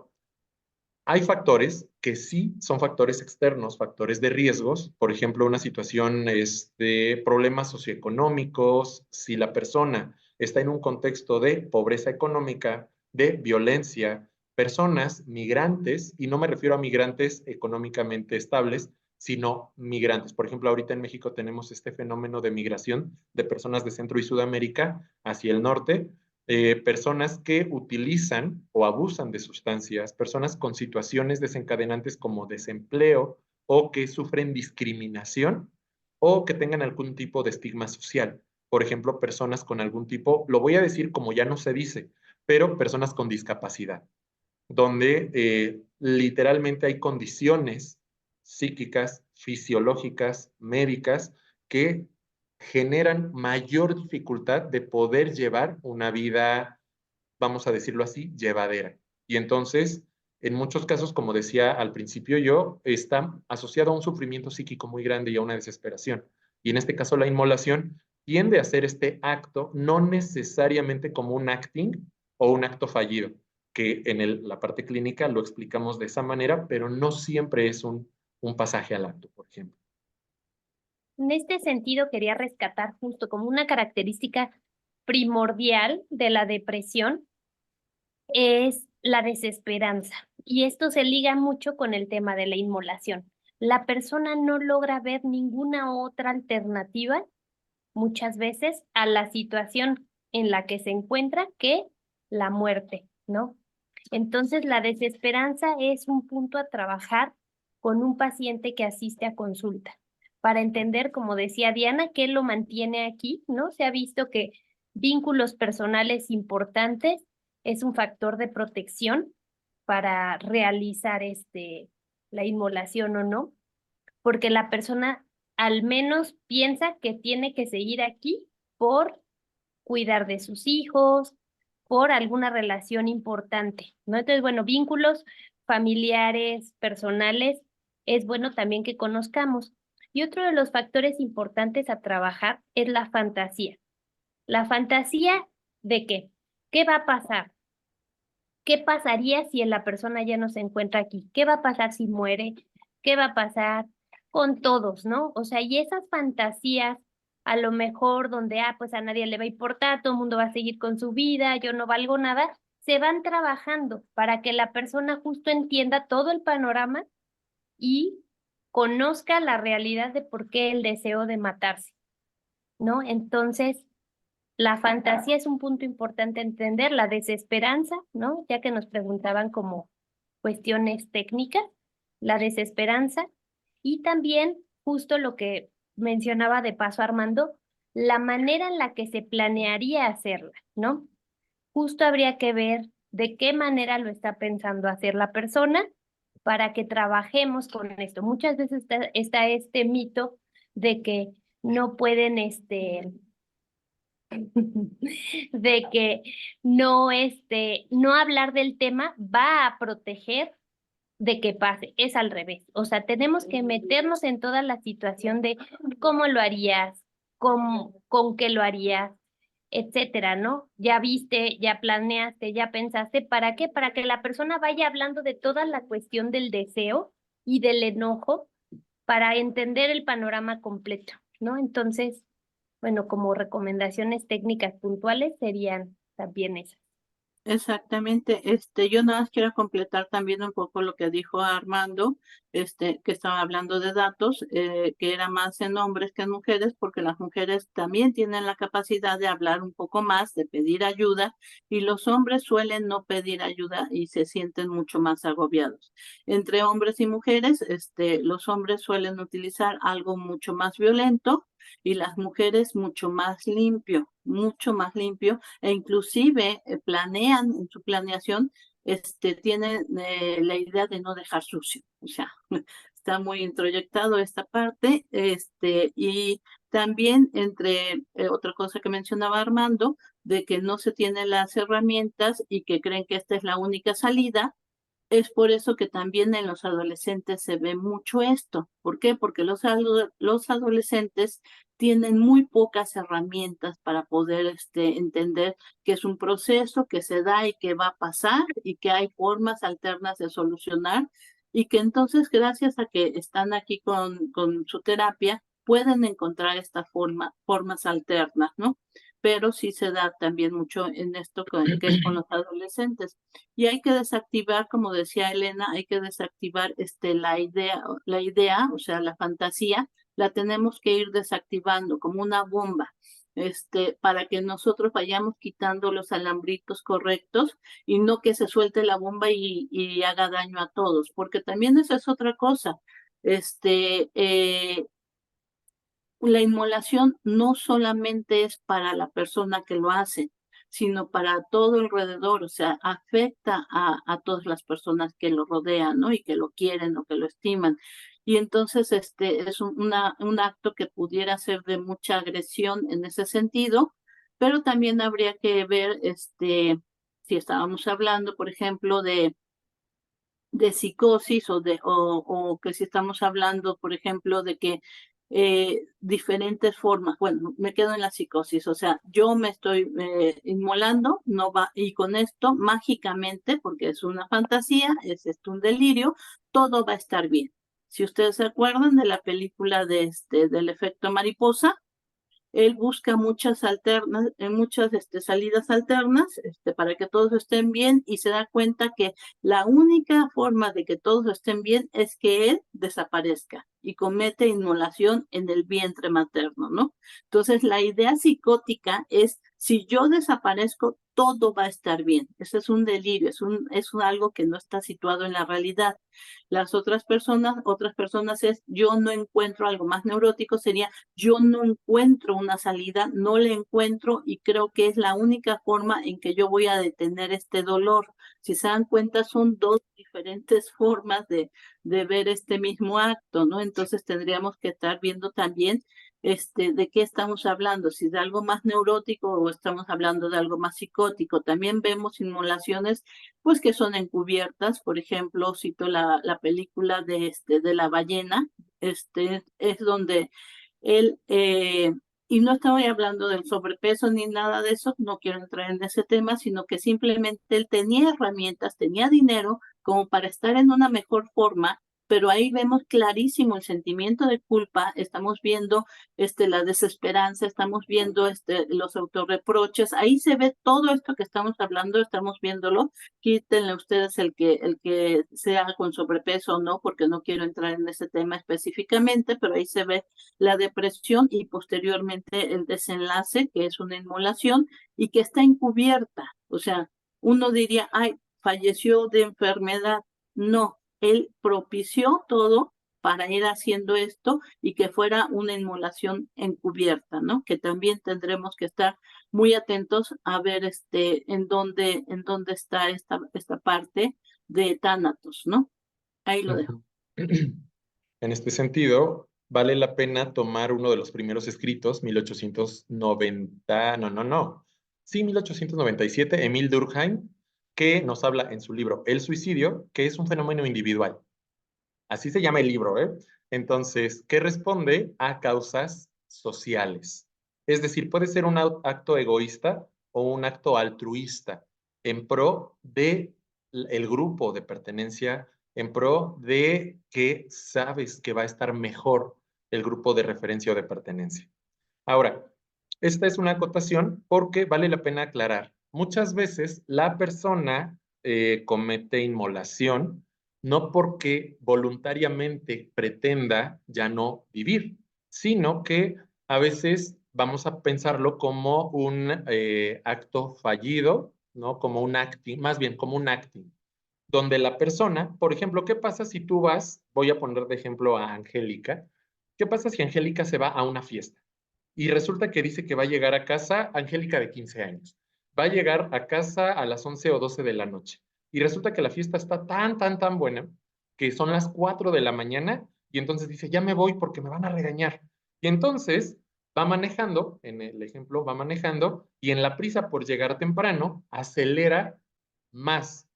hay factores que sí son factores externos, factores de riesgos, por ejemplo, una situación de problemas socioeconómicos, si la persona está en un contexto de pobreza económica, de violencia, personas migrantes, y no me refiero a migrantes económicamente estables, sino migrantes. Por ejemplo, ahorita en México tenemos este fenómeno de migración de personas de Centro y Sudamérica hacia el norte, personas que utilizan o abusan de sustancias, personas con situaciones desencadenantes como desempleo o que sufren discriminación o que tengan algún tipo de estigma social. Por ejemplo, personas con algún tipo, lo voy a decir como ya no se dice, pero personas con discapacidad, donde literalmente hay condiciones psíquicas, fisiológicas, médicas, que generan mayor dificultad de poder llevar una vida, vamos a decirlo así, llevadera. Y entonces, en muchos casos, como decía al principio yo, está asociado a un sufrimiento psíquico muy grande y a una desesperación. Y en este caso, la inmolación tiende a hacer este acto no necesariamente como un acting o un acto fallido, que en la parte clínica lo explicamos de esa manera, pero no siempre es un pasaje al acto, por ejemplo. En este sentido, quería rescatar justo como una característica primordial de la depresión es la desesperanza. Y esto se liga mucho con el tema de la inmolación. La persona no logra ver ninguna otra alternativa muchas veces a la situación en la que se encuentra que la muerte, ¿no? Entonces, la desesperanza es un punto a trabajar con un paciente que asiste a consulta para entender, como decía Diana, qué lo mantiene aquí, ¿no? Se ha visto que vínculos personales importantes es un factor de protección para realizar la inmolación o no, porque la persona al menos piensa que tiene que seguir aquí por cuidar de sus hijos, por alguna relación importante, ¿no? Entonces, bueno, vínculos familiares, personales, es bueno también que conozcamos. Y otro de los factores importantes a trabajar es la fantasía. ¿La fantasía de qué? ¿Qué va a pasar? ¿Qué pasaría si la persona ya no se encuentra aquí? ¿Qué va a pasar si muere? ¿Qué va a pasar con todos, no? O sea, y esas fantasías, a lo mejor donde, pues a nadie le va a importar, todo el mundo va a seguir con su vida, yo no valgo nada, se van trabajando para que la persona justo entienda todo el panorama y conozca la realidad de por qué el deseo de matarse, ¿no? Entonces, la fantasía es un punto importante a entender, la desesperanza, ¿no? Ya que nos preguntaban como cuestiones técnicas, la desesperanza y también justo lo que mencionaba de paso Armando, la manera en la que se planearía hacerla, ¿no? Justo habría que ver de qué manera lo está pensando hacer la persona para que trabajemos con esto. Muchas veces está este mito de que no pueden, de que no hablar del tema va a proteger de que pase, es al revés. O sea, tenemos que meternos en toda la situación de cómo lo harías, con qué lo harías, etcétera, ¿no? Ya viste, ya planeaste, ya pensaste, ¿para qué? Para que la persona vaya hablando de toda la cuestión del deseo y del enojo para entender el panorama completo, ¿no? Entonces, bueno, como recomendaciones técnicas puntuales serían también esas. Exactamente, yo nada más quiero completar también un poco lo que dijo Armando, que estaba hablando de datos, que era más en hombres que en mujeres, porque las mujeres también tienen la capacidad de hablar un poco más, de pedir ayuda, y los hombres suelen no pedir ayuda y se sienten mucho más agobiados. Entre hombres y mujeres, los hombres suelen utilizar algo mucho más violento y las mujeres mucho más limpio, e inclusive planean en su planeación, tienen la idea de no dejar sucio, o sea, está muy introyectado esta parte, y también entre otra cosa que mencionaba Armando, de que no se tienen las herramientas y que creen que esta es la única salida. Es por eso que también en los adolescentes se ve mucho esto. ¿Por qué? Porque los adolescentes tienen muy pocas herramientas para poder entender que es un proceso que se da y que va a pasar y que hay formas alternas de solucionar y que entonces gracias a que están aquí con su terapia pueden encontrar estas formas alternas, ¿no? Pero sí se da también mucho en esto que es con los adolescentes. Y hay que desactivar, como decía Elena, hay que desactivar la idea, o sea, la fantasía, la tenemos que ir desactivando como una bomba, para que nosotros vayamos quitando los alambritos correctos y no que se suelte la bomba y haga daño a todos, porque también esa es otra cosa. La inmolación no solamente es para la persona que lo hace, sino para todo alrededor, o sea, afecta a todas las personas que lo rodean, ¿no? Y que lo quieren o que lo estiman. Y entonces es un acto que pudiera ser de mucha agresión en ese sentido, pero también habría que ver, si estábamos hablando, por ejemplo, de psicosis o que si estamos hablando, por ejemplo, de que diferentes formas, bueno, me quedo en la psicosis, o sea, yo me estoy inmolando, no va, y con esto mágicamente, porque es una fantasía, es esto un delirio, todo va a estar bien. Si ustedes se acuerdan de la película del efecto mariposa, él busca muchas salidas alternas, para que todos estén bien y se da cuenta que la única forma de que todos estén bien es que él desaparezca y comete inmolación en el vientre materno, ¿no? Entonces la idea psicótica es, si yo desaparezco, todo va a estar bien. Ese es un delirio, es algo que no está situado en la realidad. Las otras personas es, yo no encuentro algo más neurótico, sería, yo no encuentro una salida, no le encuentro y creo que es la única forma en que yo voy a detener este dolor. Si se dan cuenta, son dos diferentes formas de ver este mismo acto, ¿no? Entonces tendríamos que estar viendo también de qué estamos hablando, si de algo más neurótico o estamos hablando de algo más psicótico. También vemos inmolaciones, pues que son encubiertas. Por ejemplo, cito la película de la ballena, es donde él, y no estoy hablando del sobrepeso ni nada de eso, no quiero entrar en ese tema, sino que simplemente él tenía herramientas, tenía dinero como para estar en una mejor forma, pero ahí vemos clarísimo el sentimiento de culpa, estamos viendo la desesperanza, estamos viendo los autorreproches, ahí se ve todo esto que estamos hablando, estamos viéndolo. Quítenle ustedes el que sea con sobrepeso o no, porque no quiero entrar en ese tema específicamente, pero ahí se ve la depresión y posteriormente el desenlace, que es una inmolación y que está encubierta. O sea, uno diría, ay, falleció de enfermedad. No, él propició todo para ir haciendo esto y que fuera una inmolación encubierta, ¿no? Que también tendremos que estar muy atentos a ver en dónde está esta parte de Thanatos, ¿no? Ahí lo dejo. En este sentido, vale la pena tomar uno de los primeros escritos, 1890, sí, 1897, Emile Durkheim, que nos habla en su libro El suicidio, que es un fenómeno individual. Así se llama el libro, ¿eh? Entonces, ¿qué responde a causas sociales? Es decir, puede ser un acto egoísta o un acto altruista en pro de el grupo de pertenencia, en pro de que sabes que va a estar mejor el grupo de referencia o de pertenencia. Ahora, esta es una acotación porque vale la pena aclarar. Muchas veces la persona comete inmolación no porque voluntariamente pretenda ya no vivir, sino que a veces vamos a pensarlo como un acto fallido, ¿no? Como un acting, más bien como un acting, donde la persona, por ejemplo, ¿qué pasa si tú vas, voy a poner de ejemplo a Angélica, ¿qué pasa si Angélica se va a una fiesta? Y resulta que dice que va a llegar a casa, Angélica de 15 años, va a llegar a casa a las 11 o 12 de la noche. Y resulta que la fiesta está tan buena que son las 4 de la mañana y entonces dice, ya me voy porque me van a regañar. Y entonces va manejando, en el ejemplo, va manejando y en la prisa por llegar temprano, acelera más.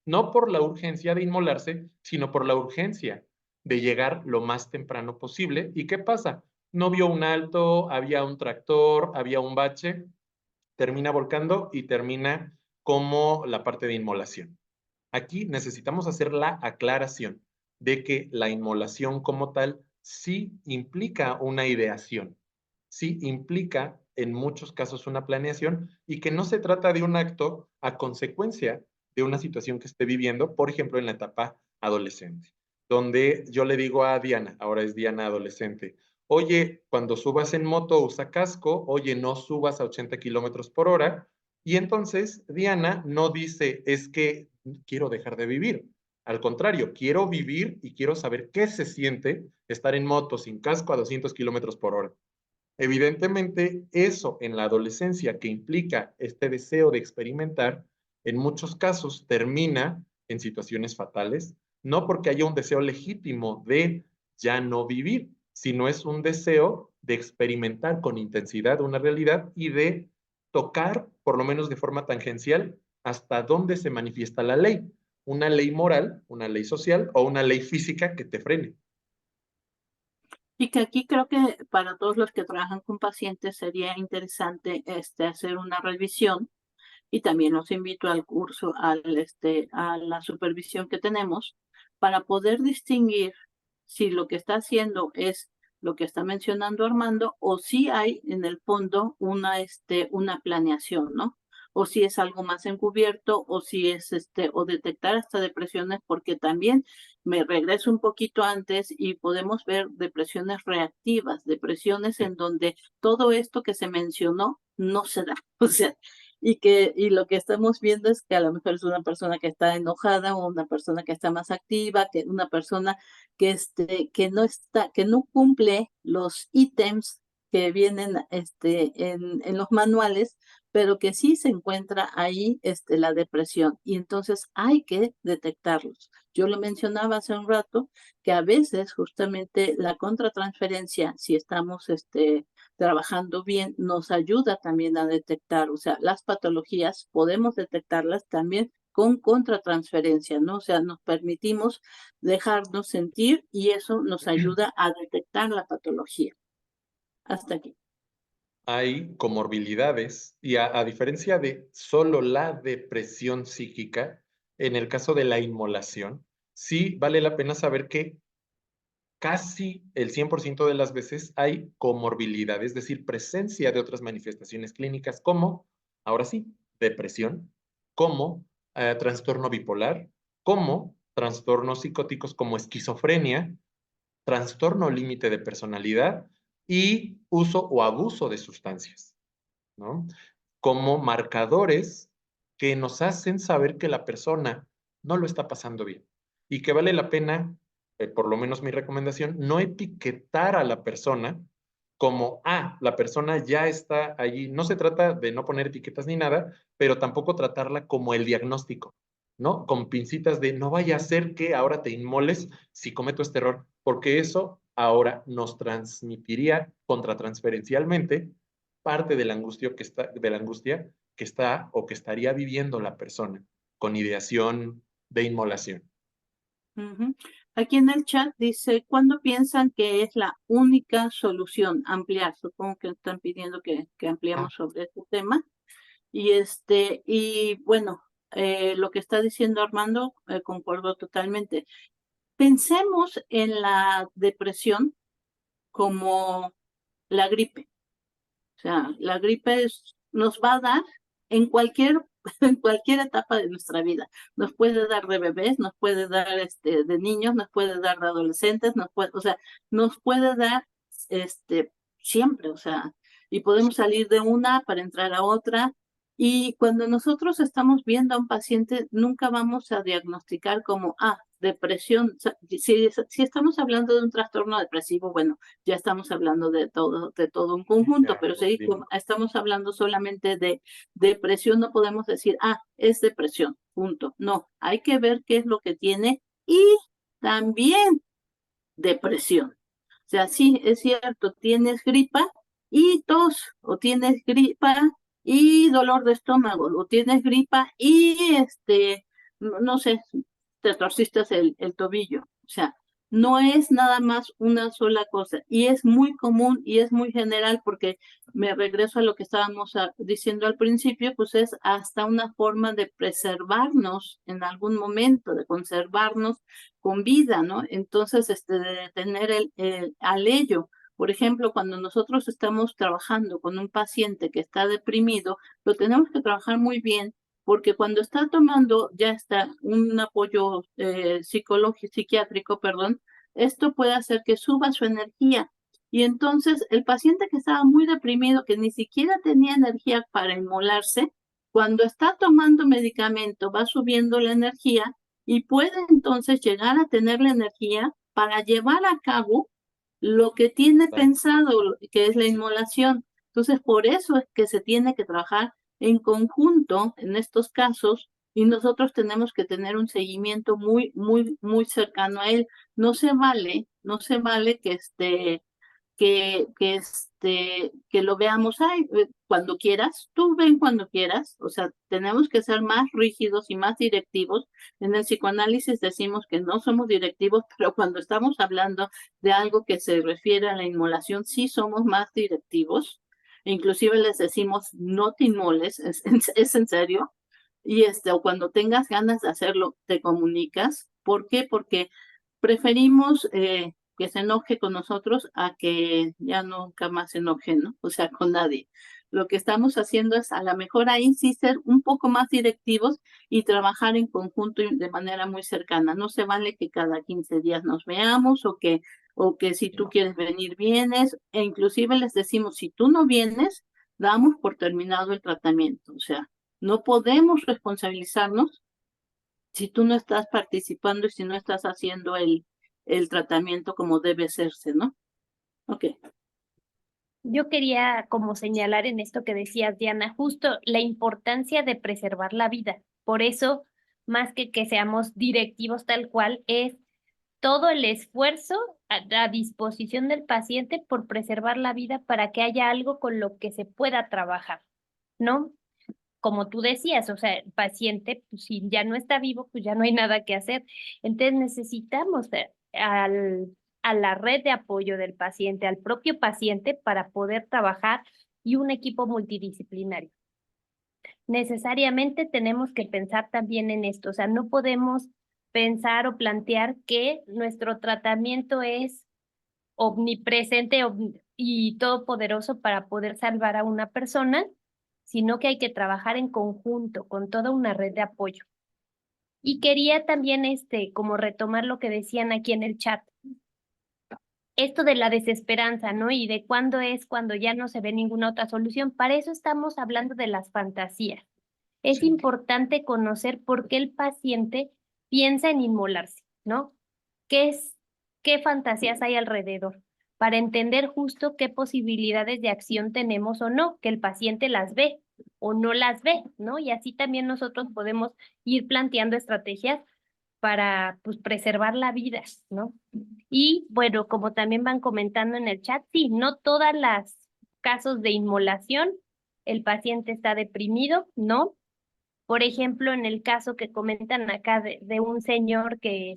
No por la urgencia de inmolarse, sino por la urgencia de llegar lo más temprano posible. ¿Y qué pasa? No vio un alto, había un tractor, había un bache, termina volcando y termina como la parte de inmolación. Aquí necesitamos hacer la aclaración de que la inmolación como tal sí implica una ideación, sí implica en muchos casos una planeación y que no se trata de un acto a consecuencia de una situación que esté viviendo, por ejemplo, en la etapa adolescente, donde yo le digo a Diana, ahora es Diana adolescente, oye, cuando subas en moto usa casco, oye, no subas a 80 kilómetros por hora, y entonces Diana no dice, es que quiero dejar de vivir. Al contrario, quiero vivir y quiero saber qué se siente estar en moto sin casco a 200 kilómetros por hora. Evidentemente, eso en la adolescencia que implica este deseo de experimentar, en muchos casos termina en situaciones fatales, no porque haya un deseo legítimo de ya no vivir, sino es un deseo de experimentar con intensidad una realidad y de tocar, por lo menos de forma tangencial, hasta dónde se manifiesta la ley, una ley moral, una ley social o una ley física que te frene. Y que aquí creo que para todos los que trabajan con pacientes sería interesante hacer una revisión, y también los invito al curso, a la supervisión que tenemos para poder distinguir si lo que está haciendo es lo que está mencionando Armando o si hay en el fondo una planeación, ¿no? O si es algo más encubierto o si es o detectar hasta depresiones, porque también me regreso un poquito antes y podemos ver depresiones reactivas, depresiones en donde todo esto que se mencionó no se da. O sea, y lo que estamos viendo es que a lo mejor es una persona que está enojada o una persona que está más activa, que una persona que no cumple los ítems que vienen en los manuales, pero que sí se encuentra ahí la depresión y entonces hay que detectarlos. Yo lo mencionaba hace un rato, que a veces justamente la contratransferencia, si estamos trabajando bien, nos ayuda también a detectar, o sea, las patologías podemos detectarlas también con contratransferencia, ¿no? O sea, nos permitimos dejarnos sentir y eso nos ayuda a detectar la patología. Hasta aquí. Hay comorbilidades y a diferencia de solo la depresión psíquica, en el caso de la inmolación, sí vale la pena saber que casi el 100% de las veces hay comorbilidad, es decir, presencia de otras manifestaciones clínicas como, ahora sí, depresión, como trastorno bipolar, como trastornos psicóticos como esquizofrenia, trastorno límite de personalidad y uso o abuso de sustancias, ¿no? Como marcadores que nos hacen saber que la persona no lo está pasando bien y que vale la pena, por lo menos mi recomendación, no etiquetar a la persona como, la persona ya está allí. No se trata de no poner etiquetas ni nada, pero tampoco tratarla como el diagnóstico, ¿no? Con pincitas de no vaya a ser que ahora te inmoles si cometo este error, porque eso ahora nos transmitiría contratransferencialmente parte de la angustia que está o que estaría viviendo la persona con ideación de inmolación. Ujú. Aquí en el chat dice, ¿cuándo piensan que es la única solución? Ampliar, supongo que están pidiendo que ampliemos sobre este tema. Y bueno, lo que está diciendo Armando, concuerdo totalmente. Pensemos en la depresión como la gripe. O sea, la gripe nos va a dar en en cualquier etapa de nuestra vida. Nos puede dar de bebés, nos puede dar de niños, nos puede dar de adolescentes, o sea, nos puede dar siempre, o sea, y podemos salir de una para entrar a otra. Y cuando nosotros estamos viendo a un paciente, nunca vamos a diagnosticar como, depresión. O sea, si estamos hablando de un trastorno depresivo, bueno, ya estamos hablando de todo un conjunto, pero si estamos hablando solamente de depresión, no podemos decir, es depresión, punto. No, hay que ver qué es lo que tiene y también depresión. O sea, sí, es cierto, tienes gripa y tos, o tienes gripa y dolor de estómago, o tienes gripa y no sé, te torciste el tobillo. O sea, no es nada más una sola cosa y es muy común y es muy general porque me regreso a lo que estábamos diciendo al principio, pues es hasta una forma de preservarnos en algún momento, de conservarnos con vida, ¿no? Entonces, de tener al ello. Por ejemplo, cuando nosotros estamos trabajando con un paciente que está deprimido, lo tenemos que trabajar muy bien porque cuando está tomando ya está un apoyo psiquiátrico, perdón, esto puede hacer que suba su energía. Y entonces el paciente que estaba muy deprimido, que ni siquiera tenía energía para inmolarse, cuando está tomando medicamento va subiendo la energía y puede entonces llegar a tener la energía para llevar a cabo lo que tiene pensado, que es la inmolación. Entonces, por eso es que se tiene que trabajar en conjunto en estos casos y nosotros tenemos que tener un seguimiento muy, muy, muy cercano a él. No se vale que lo veamos cuando quieras, tú ven cuando quieras, o sea, tenemos que ser más rígidos y más directivos. En el psicoanálisis decimos que no somos directivos, pero cuando estamos hablando de algo que se refiere a la inmolación, sí somos más directivos. Inclusive les decimos, no te inmoles, es en serio. Y o cuando tengas ganas de hacerlo, te comunicas. ¿Por qué? Porque preferimos que se enoje con nosotros a que ya nunca más se enoje, ¿no? O sea, con nadie. Lo que estamos haciendo es a lo mejor ahí sí ser un poco más directivos y trabajar en conjunto y de manera muy cercana. No se vale que cada 15 días nos veamos o que si tú quieres venir, vienes. E inclusive les decimos, si tú no vienes, damos por terminado el tratamiento. O sea, no podemos responsabilizarnos si tú no estás participando y si no estás haciendo el tratamiento como debe hacerse, ¿no? Ok. Yo quería como señalar en esto que decías, Diana, justo la importancia de preservar la vida. Por eso, más que seamos directivos tal cual, es todo el esfuerzo a disposición del paciente por preservar la vida para que haya algo con lo que se pueda trabajar, ¿no? Como tú decías, o sea, el paciente, pues, si ya no está vivo, pues ya no hay nada que hacer. Entonces necesitamos a la red de apoyo del paciente, al propio paciente para poder trabajar y un equipo multidisciplinario. Necesariamente tenemos que pensar también en esto, o sea, no podemos pensar o plantear que nuestro tratamiento es omnipresente y todopoderoso para poder salvar a una persona, sino que hay que trabajar en conjunto con toda una red de apoyo. Y quería también, como retomar lo que decían aquí en el chat, esto de la desesperanza, ¿no? Y de cuándo es cuando ya no se ve ninguna otra solución. Para eso estamos hablando de las fantasías. Es Sí. importante conocer por qué el paciente piensa en inmolarse, ¿no? ¿Qué fantasías hay alrededor? Para entender justo qué posibilidades de acción tenemos o no, que el paciente las ve o no las ve, ¿no? Y así también nosotros podemos ir planteando estrategias para, pues, preservar la vida, ¿no? Y bueno, como también van comentando en el chat, sí, no todas las casos de inmolación, el paciente está deprimido, ¿no? Por ejemplo, en el caso que comentan acá de un señor que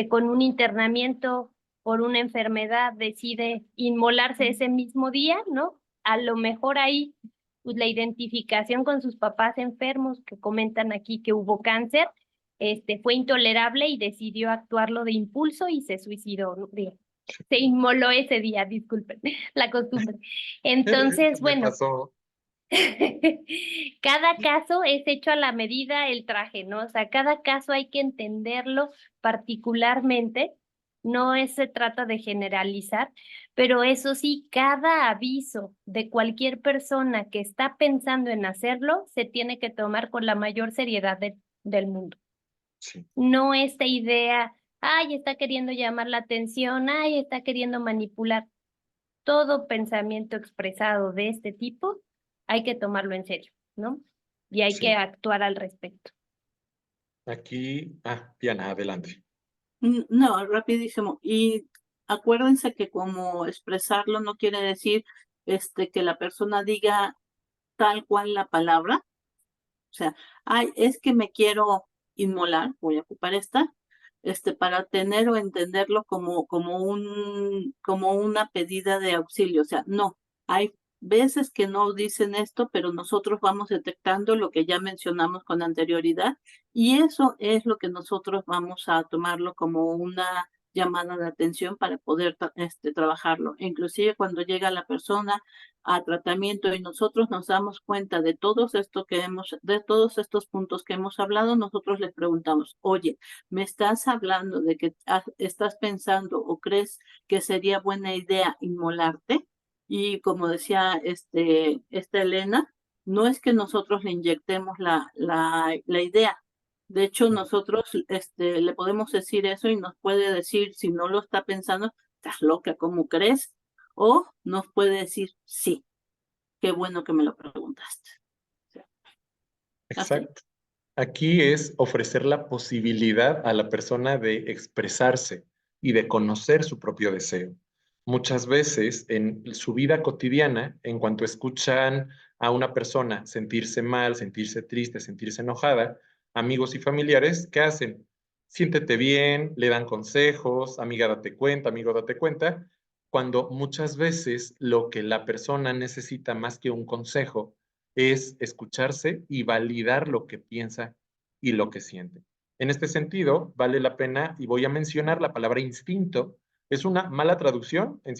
con un internamiento por una enfermedad decide inmolarse ese mismo día, ¿no? A lo mejor ahí, pues la identificación con sus papás enfermos que comentan aquí que hubo cáncer, fue intolerable y decidió actuarlo de impulso y se suicidó, ¿no? Se inmoló ese día, disculpen, la costumbre. Entonces, Me bueno, pasó. cada caso es hecho a la medida el traje, ¿no? O sea, cada caso hay que entenderlo particularmente, se trata de generalizar, pero eso sí, cada aviso de cualquier persona que está pensando en hacerlo se tiene que tomar con la mayor seriedad del mundo. Sí. No esta idea, ay, está queriendo llamar la atención, ay, está queriendo manipular. Todo pensamiento expresado de este tipo hay que tomarlo en serio, ¿no? Y hay que Sí. actuar al respecto. Aquí, Diana, adelante. No, rapidísimo. Y acuérdense que como expresarlo no quiere decir que la persona diga tal cual la palabra. O sea, ay, es que me quiero inmolar, voy a ocupar esta, para tener o entenderlo como una pedida de auxilio. O sea, no, hay veces que no dicen esto, pero nosotros vamos detectando lo que ya mencionamos con anterioridad, y eso es lo que nosotros vamos a tomarlo como una llamada de atención para poder trabajarlo. Inclusive cuando llega la persona a tratamiento y nosotros nos damos cuenta de de todos estos puntos que hemos hablado, nosotros les preguntamos, oye, ¿me estás hablando de que estás pensando o crees que sería buena idea inmolarte? Y como decía esta Elena, no es que nosotros le inyectemos la idea. De hecho, nosotros le podemos decir eso y nos puede decir, si no lo está pensando, estás loca, ¿cómo crees? O nos puede decir, sí, qué bueno que me lo preguntaste. ¿Así? Exacto. Aquí es ofrecer la posibilidad a la persona de expresarse y de conocer su propio deseo. Muchas veces en su vida cotidiana, en cuanto escuchan a una persona sentirse mal, sentirse triste, sentirse enojada, amigos y familiares, ¿qué hacen? Siéntete bien, le dan consejos, amiga, date cuenta, amigo, date cuenta, cuando muchas veces lo que la persona necesita más que un consejo es escucharse y validar lo que piensa y lo que siente. En este sentido, vale la pena, y voy a mencionar la palabra instinto, es una mala traducción, en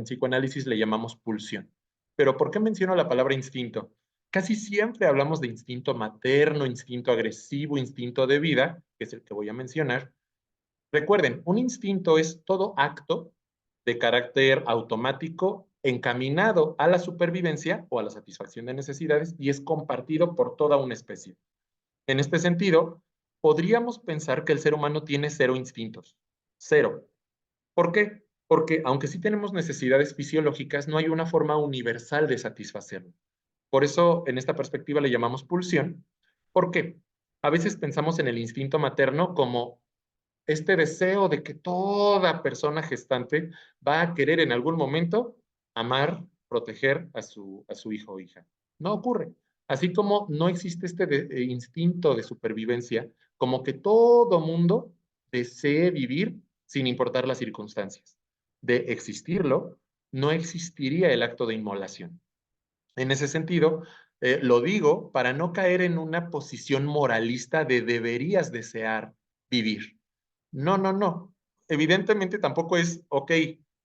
psicoanálisis le llamamos pulsión. Pero ¿por qué menciono la palabra instinto? Casi siempre hablamos de instinto materno, instinto agresivo, instinto de vida, que es el que voy a mencionar. Recuerden, un instinto es todo acto de carácter automático encaminado a la supervivencia o a la satisfacción de necesidades y es compartido por toda una especie. En este sentido, podríamos pensar que el ser humano tiene cero instintos. Cero. ¿Por qué? porque aunque sí tenemos necesidades fisiológicas, no hay una forma universal de satisfacerlo. Por eso, en esta perspectiva le llamamos pulsión. ¿Por qué? A veces pensamos en el instinto materno como este deseo de que toda persona gestante va a querer en algún momento amar, proteger a su hijo o hija. No ocurre. Así como no existe este instinto de supervivencia, como que todo mundo desee vivir sin importar las circunstancias. De existirlo, no existiría el acto de inmolación. En ese sentido, lo digo para no caer en una posición moralista de deberías desear vivir. No, no, no. Evidentemente tampoco es, ok,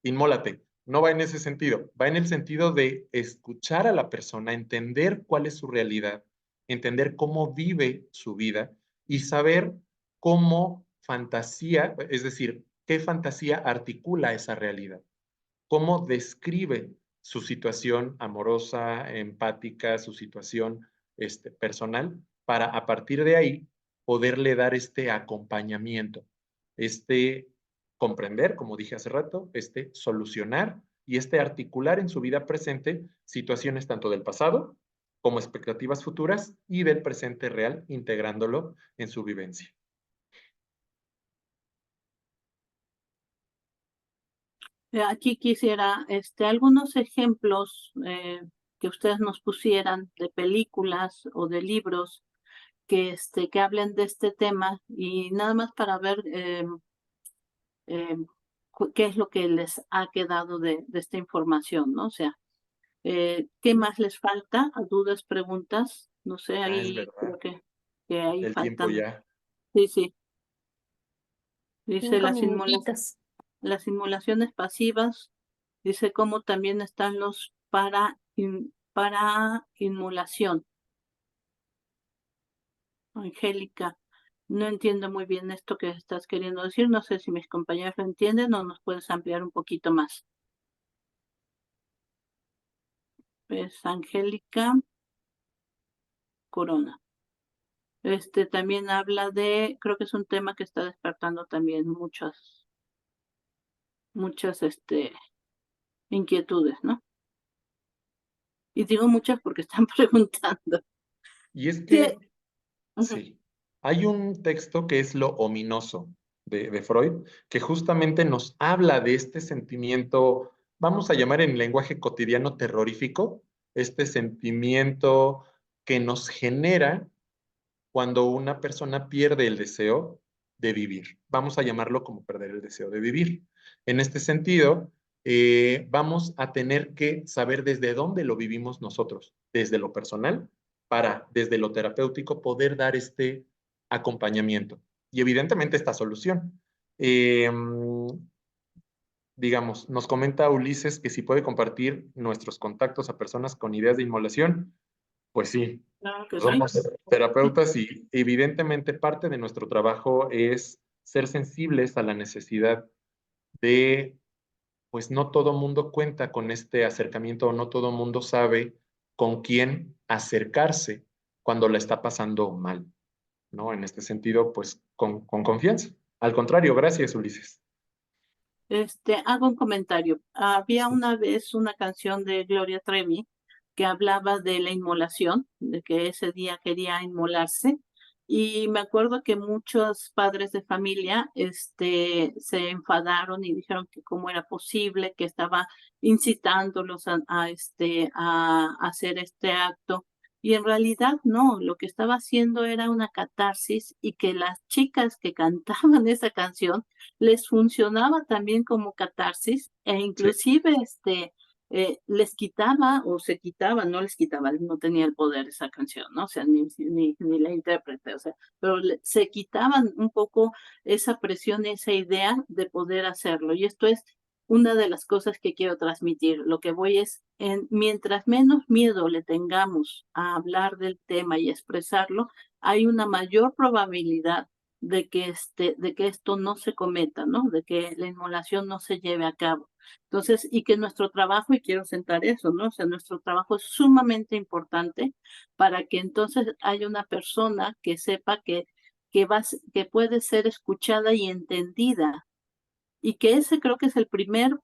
inmólate. No va en ese sentido. Va en el sentido de escuchar a la persona, entender cuál es su realidad, entender cómo vive su vida y saber cómo fantasía, es decir, qué fantasía articula esa realidad, cómo describe su situación amorosa, empática, su situación personal, para a partir de ahí poderle dar este acompañamiento, este comprender, como dije hace rato, este solucionar y este articular en su vida presente situaciones tanto del pasado como expectativas futuras y del presente real, integrándolo en su vivencia. Aquí quisiera algunos ejemplos que ustedes nos pusieran de películas o de libros que hablen de este tema y nada más para ver eh, qué es lo que les ha quedado de esta información, ¿no? O sea, ¿qué más les falta? ¿A dudas, preguntas? No sé, Ah, es ahí verdad. creo que ahí El tiempo faltan. ya. Sí, sí. Dice 5 minutitos. las simulaciones pasivas, dice cómo también están los para inmulación. Angélica, no entiendo muy bien esto que estás queriendo decir. No sé si mis compañeros lo entienden o nos puedes ampliar un poquito más. Es Angélica Corona. También habla creo que es un tema que está despertando también muchas, inquietudes, ¿no? Y digo muchas porque están preguntando. Y es Sí. que sí, hay un texto que es Lo ominoso de Freud, que justamente nos habla de este sentimiento, vamos a llamar en lenguaje cotidiano terrorífico, este sentimiento que nos genera cuando una persona pierde el deseo de vivir. Vamos a llamarlo como perder el deseo de vivir. En este sentido, vamos a tener que saber desde dónde lo vivimos nosotros, desde lo personal, para desde lo terapéutico poder dar este acompañamiento y evidentemente esta solución. Digamos, nos comenta Ulises que si puede compartir nuestros contactos a personas con ideas de inmolación. Pues sí, Claro que sí. somos terapeutas y evidentemente parte de nuestro trabajo es ser sensibles a la necesidad de, pues no todo mundo cuenta con este acercamiento o no todo mundo sabe con quién acercarse cuando la está pasando mal, ¿no? En este sentido, pues con confianza. Al contrario, gracias, Ulises. Hago un comentario. Había una vez una canción de Gloria Trevi que hablaba de la inmolación, de que ese día quería inmolarse. Y me acuerdo que muchos padres de familia, se enfadaron y dijeron que cómo era posible, que estaba incitándolos a hacer este acto. Y en realidad no, lo que estaba haciendo era una catarsis y que las chicas que cantaban esa canción les funcionaba también como catarsis e Sí. inclusive les quitaba o se quitaba, no les quitaba, no tenía el poder esa canción, ¿no? O sea, ni la intérprete, o sea, pero se quitaban un poco esa presión, esa idea de poder hacerlo. Y esto es una de las cosas que quiero transmitir. Lo que voy es, mientras menos miedo le tengamos a hablar del tema y expresarlo, hay una mayor probabilidad de que esto no se cometa, ¿no? De que la inmolación no se lleve a cabo. Entonces, y que nuestro trabajo, y quiero sentar eso, ¿no? O sea, nuestro trabajo es sumamente importante para que entonces haya una persona que sepa que puede ser escuchada y entendida y que ese creo que es el primer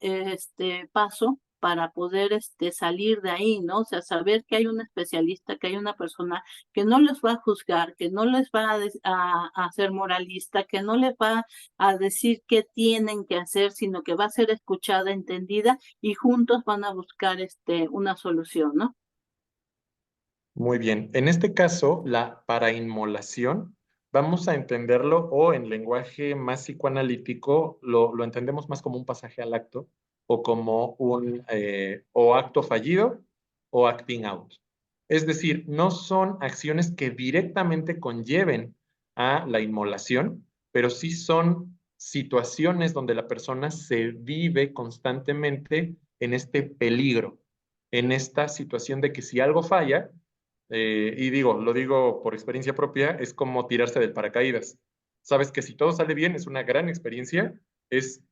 paso para poder salir de ahí, ¿no? O sea, saber que hay un especialista, que hay una persona que no les va a juzgar, que no les va a ser moralista, que no les va a decir qué tienen que hacer, sino que va a ser escuchada, entendida y juntos van a buscar una solución, ¿no? Muy bien. En este caso, la parainmolación, vamos a entenderlo o en lenguaje más psicoanalítico, lo entendemos más como un pasaje al acto o como un o acto fallido o acting out. Es decir, no son acciones que directamente conlleven a la inmolación, pero sí son situaciones donde la persona se vive constantemente en este peligro, en esta situación de que si algo falla, y lo digo por experiencia propia, es como tirarse del paracaídas. Sabes que si todo sale bien es una gran experiencia, es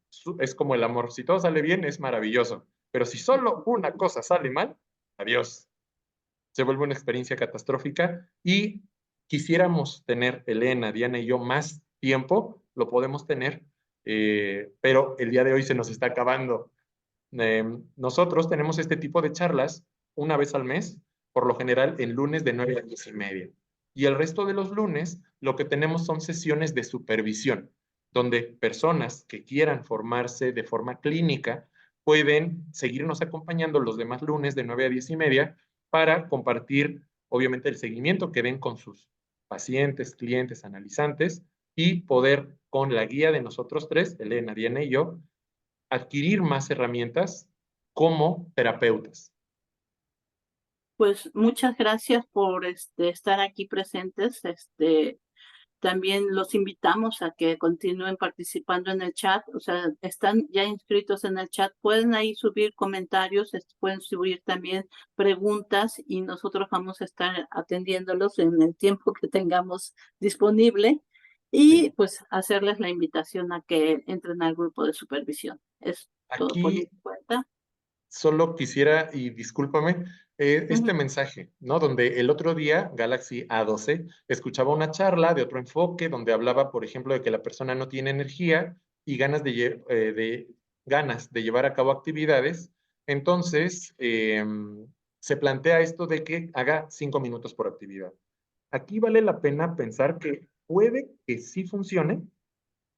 como el amor, si todo sale bien es maravilloso, pero si solo una cosa sale mal, adiós. Se vuelve una experiencia catastrófica y quisiéramos tener, Elena, Diana y yo, más tiempo, lo podemos tener, pero el día de hoy se nos está acabando. Nosotros tenemos este tipo de charlas una vez al mes, por lo general en lunes de 9 a 10 y media. Y el resto de los lunes lo que tenemos son sesiones de supervisión, donde personas que quieran formarse de forma clínica pueden seguirnos acompañando los demás lunes de 9 a 10 y media para compartir, obviamente, el seguimiento que den con sus pacientes, clientes, analizantes y poder, con la guía de nosotros tres, Elena, Diana y yo, adquirir más herramientas como terapeutas. Pues muchas gracias por estar aquí presentes. También los invitamos a que continúen participando en el chat, o sea, están ya inscritos en el chat, pueden ahí subir comentarios, pueden subir también preguntas y nosotros vamos a estar atendiéndolos en el tiempo que tengamos disponible y pues hacerles la invitación a que entren al grupo de supervisión. Es todo por mi Aquí cuenta. solo quisiera, y discúlpame, este mensaje, ¿no? Donde el otro día, Galaxy A12, escuchaba una charla de otro enfoque donde hablaba, por ejemplo, de que la persona no tiene energía y ganas de llevar a cabo actividades. Entonces, se plantea esto de que haga 5 minutos por actividad. Aquí vale la pena pensar que puede que sí funcione,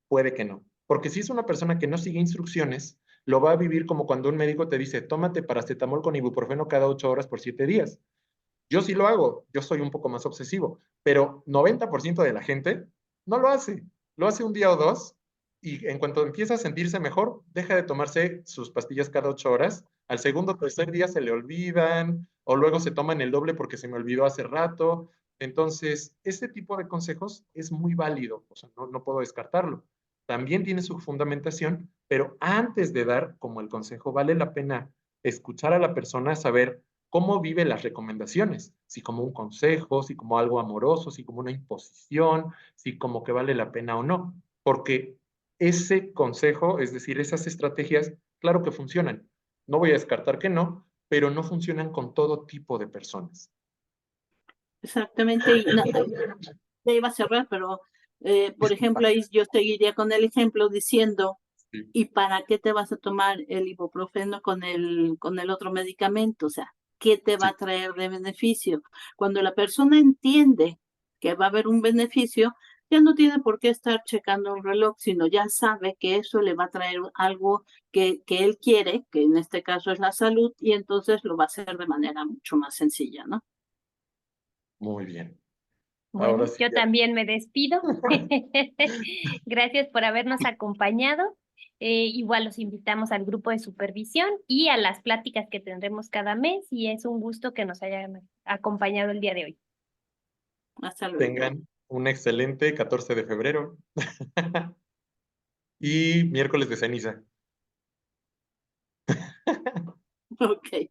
puede que no. Porque si es una persona que no sigue instrucciones, lo va a vivir como cuando un médico te dice, tómate paracetamol con ibuprofeno cada 8 horas por 7 días. Yo sí lo hago, yo soy un poco más obsesivo, pero 90% de la gente no lo hace. Lo hace un día o dos y en cuanto empieza a sentirse mejor, deja de tomarse sus pastillas cada 8 horas. Al segundo o tercer día se le olvidan o luego se toman el doble porque se me olvidó hace rato. Entonces, este tipo de consejos es muy válido, o sea, no puedo descartarlo. También tiene su fundamentación, pero antes de dar como el consejo, vale la pena escuchar a la persona, saber cómo vive las recomendaciones, si como un consejo, si como algo amoroso, si como una imposición, si como que vale la pena o no, porque ese consejo, es decir, esas estrategias, claro que funcionan. No voy a descartar que no, pero no funcionan con todo tipo de personas. Exactamente, y no, ya iba a cerrar, pero por ejemplo, ahí yo seguiría con el ejemplo diciendo, Sí. ¿y para qué te vas a tomar el ibuprofeno con el otro medicamento? O sea, ¿qué te va Sí. a traer de beneficio? Cuando la persona entiende que va a haber un beneficio, ya no tiene por qué estar checando un reloj, sino ya sabe que eso le va a traer algo que él quiere, que en este caso es la salud, y entonces lo va a hacer de manera mucho más sencilla, ¿no? Muy bien. Bueno, Ahora sí yo ya. también me despido. Gracias por habernos acompañado. Igual los invitamos al grupo de supervisión y a las pláticas que tendremos cada mes y es un gusto que nos hayan acompañado el día de hoy. Hasta luego. Tengan un excelente 14 de febrero y miércoles de ceniza. Ok.